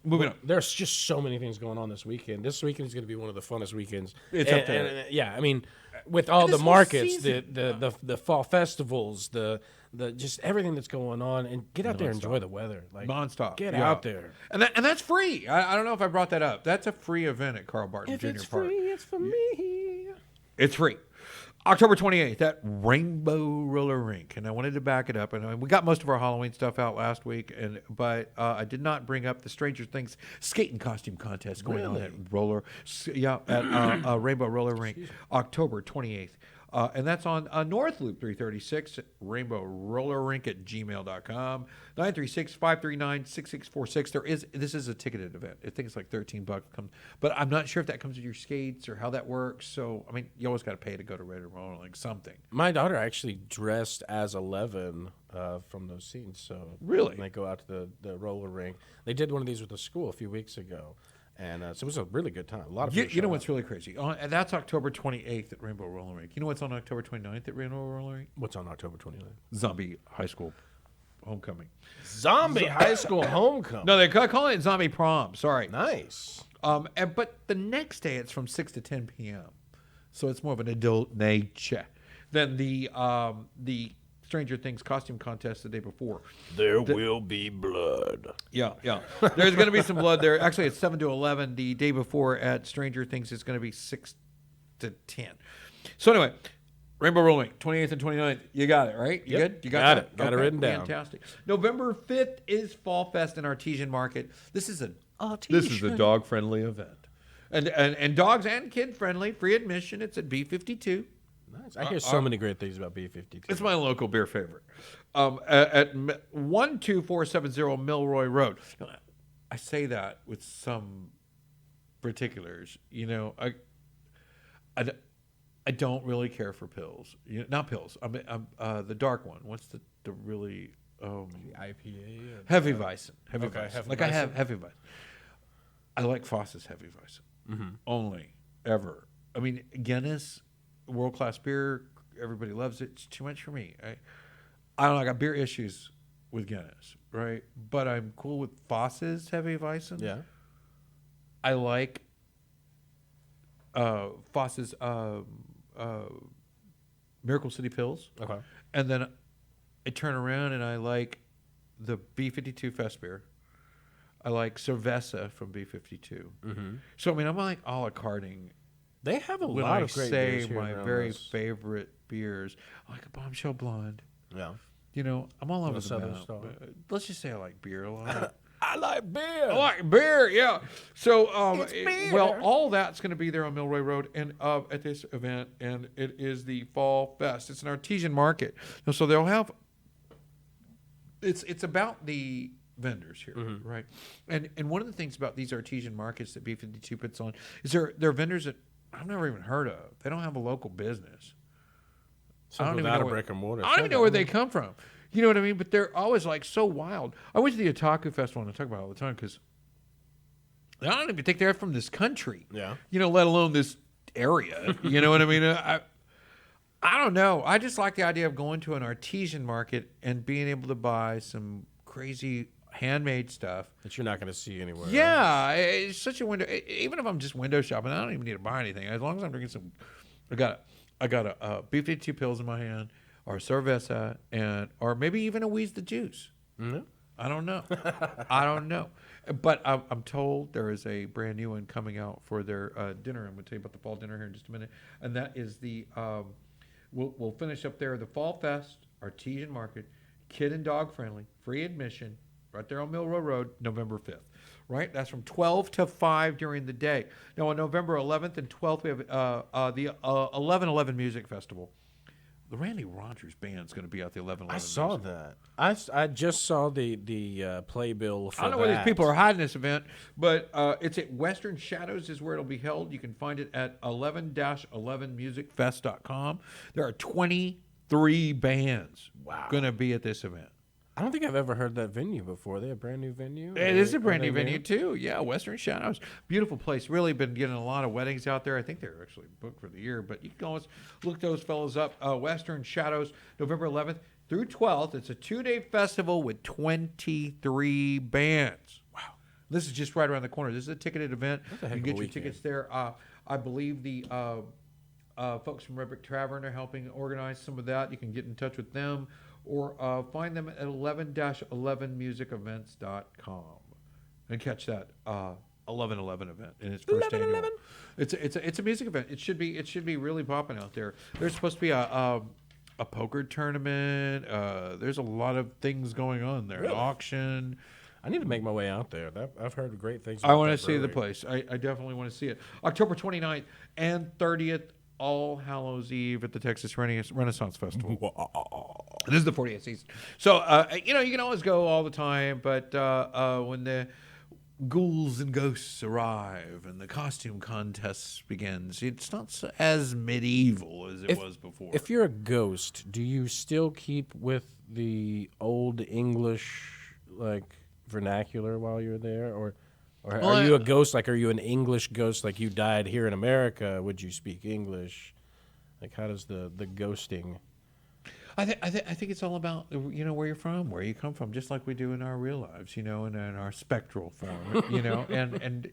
Moving on. There's just so many things going on this weekend. This weekend is going to be one of the funnest weekends. It's up there. And, yeah, I mean, with all the this whole markets, season. the fall festivals, the just everything that's going on, and get out there and enjoy the weather. Like Nonstop. Get Yeah. out there. And that's free. I don't know if I brought that up. That's a free event at Carl Barton Jr. Park. it's for me. It's free. October 28th at Rainbow Roller Rink. And I wanted to back it up. And we got most of our Halloween stuff out last week, but I did not bring up the Stranger Things skating costume contest going on at Rainbow Roller Rink, October 28th. And that's on North Loop 336, Rainbow Roller Rink at gmail.com, 936-539-6646. This is a ticketed event. I think it's like $13. But I'm not sure if that comes with your skates or how that works. So, I mean, you always got to pay to go to Red Roller, like something. My daughter actually dressed as 11 from those scenes. So Really? when they go out to the roller rink. They did one of these with the school a few weeks ago. And so it was a really good time. A lot of people You know showed what's up. really crazy? And that's October 28th at Rainbow Roller Rink. You know what's on October 29th at Rainbow Roller Rink? What's on October 29th? Zombie High School Homecoming. Zombie High School Homecoming. No, they call it Zombie Prom. Sorry. Nice. But the next day it's from 6 to 10 p.m. So it's more of an adult nature than the Stranger Things costume contest the day before. There will be blood. Yeah. There's going to be some blood there. Actually, it's 7 to 11. The day before at Stranger Things, it's going to be 6 to 10. So anyway, Rainbow Rolling, 28th and 29th. You got it, right? You Yep. good? You Got that? it. Got it written down. Fantastic. November 5th is Fall Fest in Artesian Market. This is a dog-friendly event. And dogs and kid-friendly, free admission. It's at B52. Nice. I hear so many great things about B-52. It's my local beer favorite. At 12470 Milroy Road. Now, I say that with some particulars. You know, I don't really care for pills. Not pills. I mean, the dark one. What's the really IPA? Hefeweizen? Okay, Hefeweizen. Like I have Hefeweizen. I like Foss's Hefeweizen. Only ever. I mean, Guinness. World class beer, everybody loves it. It's too much for me. I don't know. I got beer issues with Guinness, right? But I'm cool with Foss's Hefeweizen. Yeah. I like Foss's Miracle City Pills. Okay. And then I turn around and I like the B52 Fest beer. I like Cerveza from B52. So I mean, I'm like a la carting. They have a When lot I of great say beers here my around very us. favorite beers, I like a Bombshell Blonde. Yeah. You know, I'm all over the Southern map. Star. Let's just say I like beer a lot. I like beer. I like beer, yeah. So, It's beer. well, all that's going to be there on Milroy Road and at this event, and it is the Fall Fest. It's an artesian market, so they'll have. It's about the vendors here, right? And one of the things about these artesian markets that B52 puts on is they're vendors that I've never even heard of. They don't have a local business. Something without a brick and mortar. I don't even know where they come from. You know what I mean? But they're always like so wild. I went to the Otaku Festival, and I talk about it all the time because I don't even think they're from this country. Yeah. You know, let alone this area. You know what I mean? I don't know. I just like the idea of going to an artesian market and being able to buy some crazy handmade stuff. That you're not going to see anywhere else. Yeah, it's such a window. Even if I'm just window shopping, I don't even need to buy anything. As long as I'm drinking some, I got a B52 pills in my hand, or Cerveza, or maybe even a Wheeze the Juice. Mm-hmm. I don't know. I don't know. But I'm told there is a brand new one coming out for their dinner. I'm going to tell you about the fall dinner here in just a minute. And that is the, we'll finish up there, the Fall Fest, Artesian Market, kid and dog friendly, free admission, right there on Milroy Road, November 5th. Right? That's from 12 to 5 during the day. Now, on November 11th and 12th, we have the 11/11 Music Festival. The Randy Rogers Band's going to be out the 11/11. I saw that. I just saw the playbill for I don't know where these people are hiding this event, but it's at Western Shadows is where it'll be held. You can find it at 11-11musicfest.com. There are 23 bands going to be at this event. I don't think I've ever heard that venue before. They a brand new venue? It is a brand new venue, too. Yeah, Western Shadows. Beautiful place. Really been getting a lot of weddings out there. I think they're actually booked for the year, but you can always look those fellas up. Western Shadows, November 11th through 12th. It's a 2-day festival with 23 bands. Wow. This is just right around the corner. This is a ticketed event. You can get your tickets there. I believe the folks from Redbrick Tavern are helping organize some of that. You can get in touch with them. Or find them at 11-11musicevents.com and catch that 11/11 event in its first annual. It's a music event. It should be really popping out there. There's supposed to be a poker tournament. There's a lot of things going on there. Really? An auction. I need to make my way out there. I've heard great things. I want to see the place. I definitely want to see it. October 29th and 30th. All Hallows Eve at the Texas Renaissance Festival. This is the 40th season. So, you can always go all the time, but when the ghouls and ghosts arrive and the costume contest begins, it's not as medieval as it was before. If you're a ghost, do you still keep with the old English vernacular while you're there, or are you a ghost? Like, are you an English ghost? Like, you died here in America? Would you speak English? Like, how does the ghosting? I think it's all about where you're from, where you come from, just like we do in our real lives, and in our spectral form, and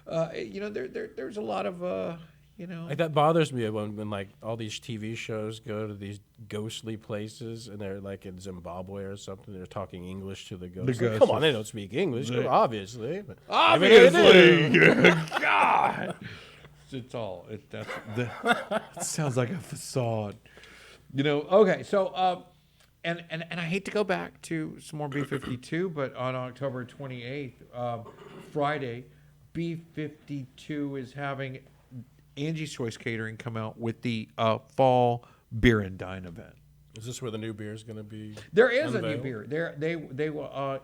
there's a lot of Like, that bothers me when like all these TV shows go to these ghostly places and they're like in Zimbabwe or something. They're talking English to the ghosts. Like, come on, they don't speak English, obviously. But God, it's all it sounds like a facade. Okay, so and I hate to go back to some more B-52, but on October 28th, Friday, B-52 is having Angie's Choice Catering come out with the fall beer and dine event. Is this where the new beer is going to be? There is unveiled? a new beer. They will.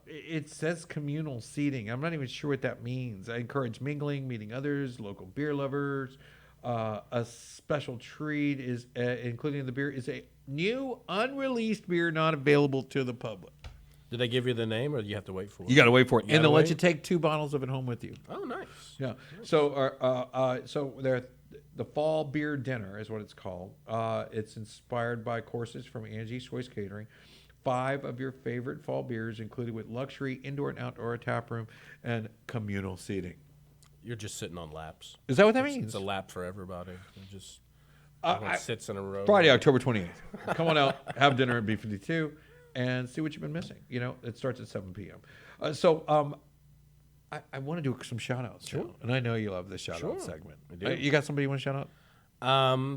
It says communal seating. I'm not even sure what that means. I encourage mingling, meeting others, local beer lovers. A special treat is, including the beer, is a new unreleased beer not available to the public. Did they give you the name, or do you have to wait for it? You got to wait for it, You and they'll gotta let you wait? take 2 bottles of it home with you. Oh, nice. Yeah. So the fall beer dinner is what it's called. It's inspired by courses from Angie's Choice Catering. 5 of your favorite fall beers included with luxury indoor and outdoor tap room and communal seating. You're just sitting on laps. Is that what that means? It's a lap for everybody. Everyone sits in a row. Friday, October 28th. Come on out, have dinner at B-52, and see what you've been missing. It starts at 7 p.m. I want to do some shout-outs. Sure. Now, and I know you love this shout-out Sure, segment. I do. You got somebody you want to shout out?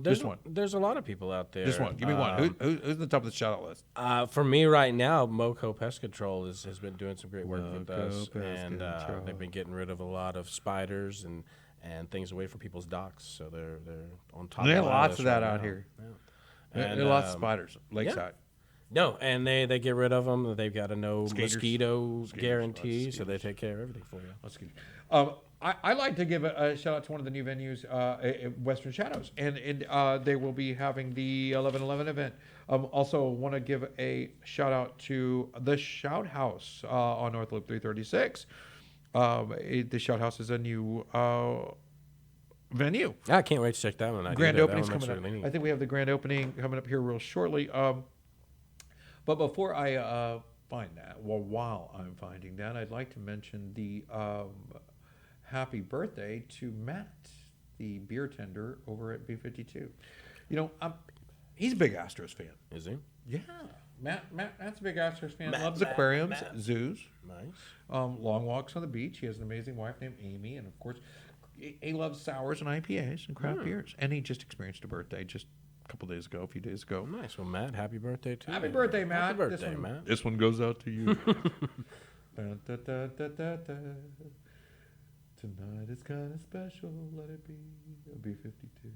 There's Just one. There's a lot of people out there. Just one. Give me one. Who's at the top of the shout-out list? For me right now, Moco Pest Control has been doing some great work with Moco us, Pest and Control. they've been getting rid of a lot of spiders and things away from people's docks. So they're on top. There of are my lots list of that right out now. here. Yeah. There And, are lots of spiders. Lakeside. No, and they get rid of them. They've got a no Skaters. Mosquito Skaters, guarantee, lots of so they take care of everything for you. Let's get I like to give a shout out to one of the new venues, Western Shadows, and they will be having the 11/11 event. Also, want to give a shout out to the Shout House on North Loop 336. The Shout House is a new venue. I can't wait to check that one out. Grand That opening's one looks coming up. really neat. I think we have the grand opening coming up here real shortly. But before I find that, while I'm finding that, I'd like to mention the happy birthday to Matt, the beer tender over at B-52. He's a big Astros fan. Is he? Yeah. Matt's a big Astros fan. Matt, Loves Matt, aquariums, Matt. zoos, Nice. long walks on the beach. He has an amazing wife named Amy, and of course, he loves sours and IPAs and craft beers. And he just experienced a birthday just a few days ago. Nice. Well, Matt, happy birthday to you. Happy birthday, Matt. Happy birthday, Matt. This one goes out to you. Tonight is kind of special. Let it be a B-52.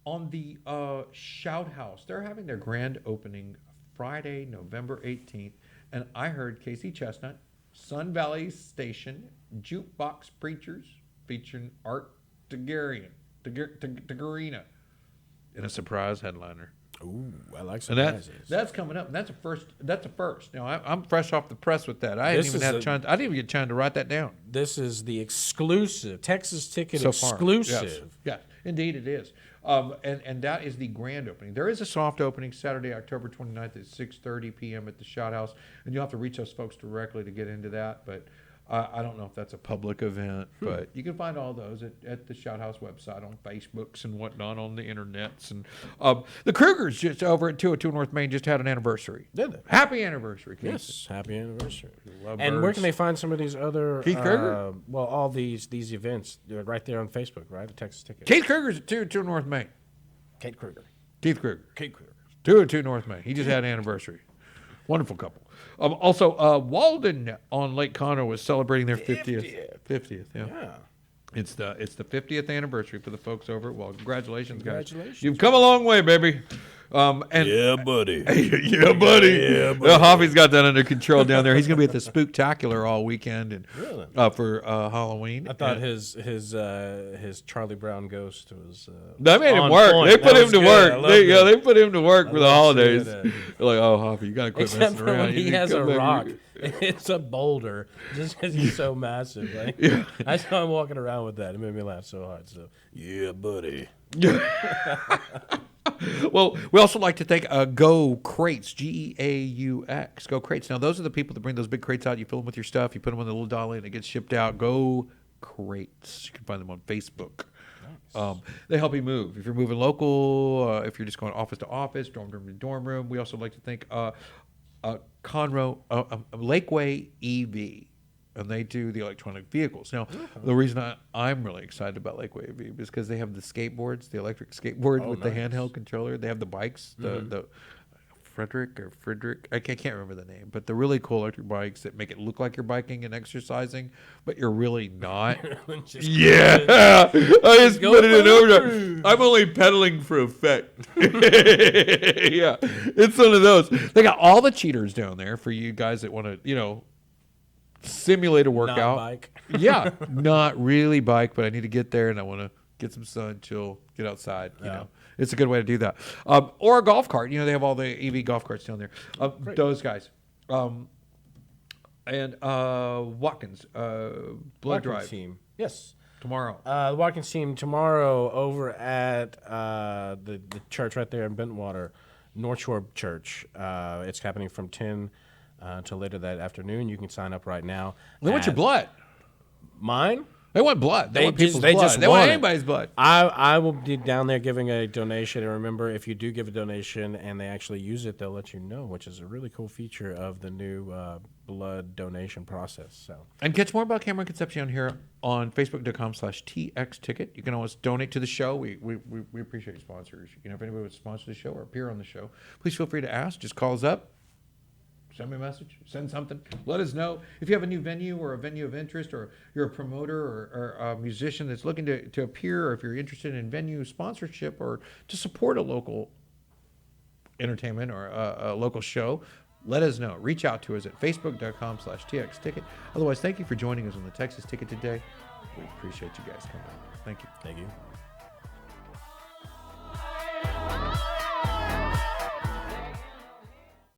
On the Shout House, they're having their grand opening Friday, November 18th. And I heard Casey Chestnut, Sun Valley Station, Jukebox Preachers featuring Art Tagarina in a surprise headliner. Ooh, I like And surprises. that's coming up. And that's a first. That's a first. Now I'm fresh off the press with that. I This didn't is even have time. I didn't even get time to write that down. This is the exclusive Texas Ticket So far. exclusive. Yes, indeed it is. And that is the grand opening. There is a soft opening Saturday, October 29th at 6:30 p.m. at the Shot House, and you'll have to reach those folks directly to get into that. But I don't know if that's a public event, but you can find all those at the Shot House website, on Facebooks and whatnot, on the internets. And the Krugers just over at 202 North Main just had an anniversary. Did they? Happy anniversary, Keith. Yes, happy anniversary. Love And where birds. can they find some of these other Keith Kruger? well, all these events? They're right there on Facebook, right? The Texas Ticket. Keith Kruger's at 202 North Main. Kate Kruger. Keith Kruger. Kate Kruger. 202 North Main. He just had an anniversary. Wonderful couple. Also, Walden on Lake Conroe was celebrating their 50th. 50th, yeah. Yeah. It's the 50th anniversary for the folks over at Walden. Congratulations, guys. Congratulations. You've come a long way, baby. And Yeah, buddy. yeah, buddy. Yeah, buddy. Hoffy's got that under control down there. He's going to be at the Spooktacular all weekend and Really? for Halloween. I thought his Charlie Brown ghost was. That made him on work. point. They put That him was to good. work. I loved They it. put him to work for the love holidays. seeing They're like, oh, Hoffy, you got to quit Except messing for around. when You he need to has a come back rock. here. It's a boulder just because he's so massive. Like, I saw him walking around with that. It made me laugh so hard. So, yeah, buddy. Well, we also like to thank Go Crates, GEAUX, Go Crates. Now, those are the people that bring those big crates out. You fill them with your stuff. You put them on the little dolly, and it gets shipped out. Go Crates. You can find them on Facebook. Nice. They help you move. If you're moving local, if you're just going office to office, dorm room to dorm room. We also like to thank Lakeway EV. And they do the electronic vehicles. Now, the reason I'm really excited about Lakeway EV is because they have the skateboards, the electric skateboard with the handheld controller. They have the bikes, the Frederick, I can't remember the name, but the really cool electric bikes that make it look like you're biking and exercising, but you're really not. Yeah, I just put it in overdrive. I'm only pedaling for effect. Yeah, it's one of those. They got all the cheaters down there for you guys that want to, simulate a workout. Not bike. Yeah, not really bike, but I need to get there and I want to get some sun, chill, get outside. You know, it's a good way to do that. Or a golf cart. They have all the EV golf carts down there. Those guys. And Watkins, Blood Watkins Drive team. Yes. tomorrow. The Watkins team tomorrow over at the church right there in Bentwater, North Shore Church. It's happening from 10 until later that afternoon. You can sign up right now. They want your blood. Mine? They want blood. They want people's they blood. just They want want it. anybody's blood. I will be down there giving a donation. And remember, if you do give a donation and they actually use it, they'll let you know, which is a really cool feature of the new blood donation process. So, And catch more about Cameron Concepcion here on Facebook.com/TXTicket. You can always donate to the show. We appreciate sponsors. If anybody would sponsor the show or appear on the show, please feel free to ask. Just call us up. Send me a message, send something, let us know. If you have a new venue or a venue of interest, or you're a promoter or a musician that's looking to appear, or if you're interested in venue sponsorship or to support a local entertainment or a local show, let us know. Reach out to us at Facebook.com/TXTicket. Otherwise, thank you for joining us on the Texas Ticket today. We appreciate you guys coming out. Thank you. thank you.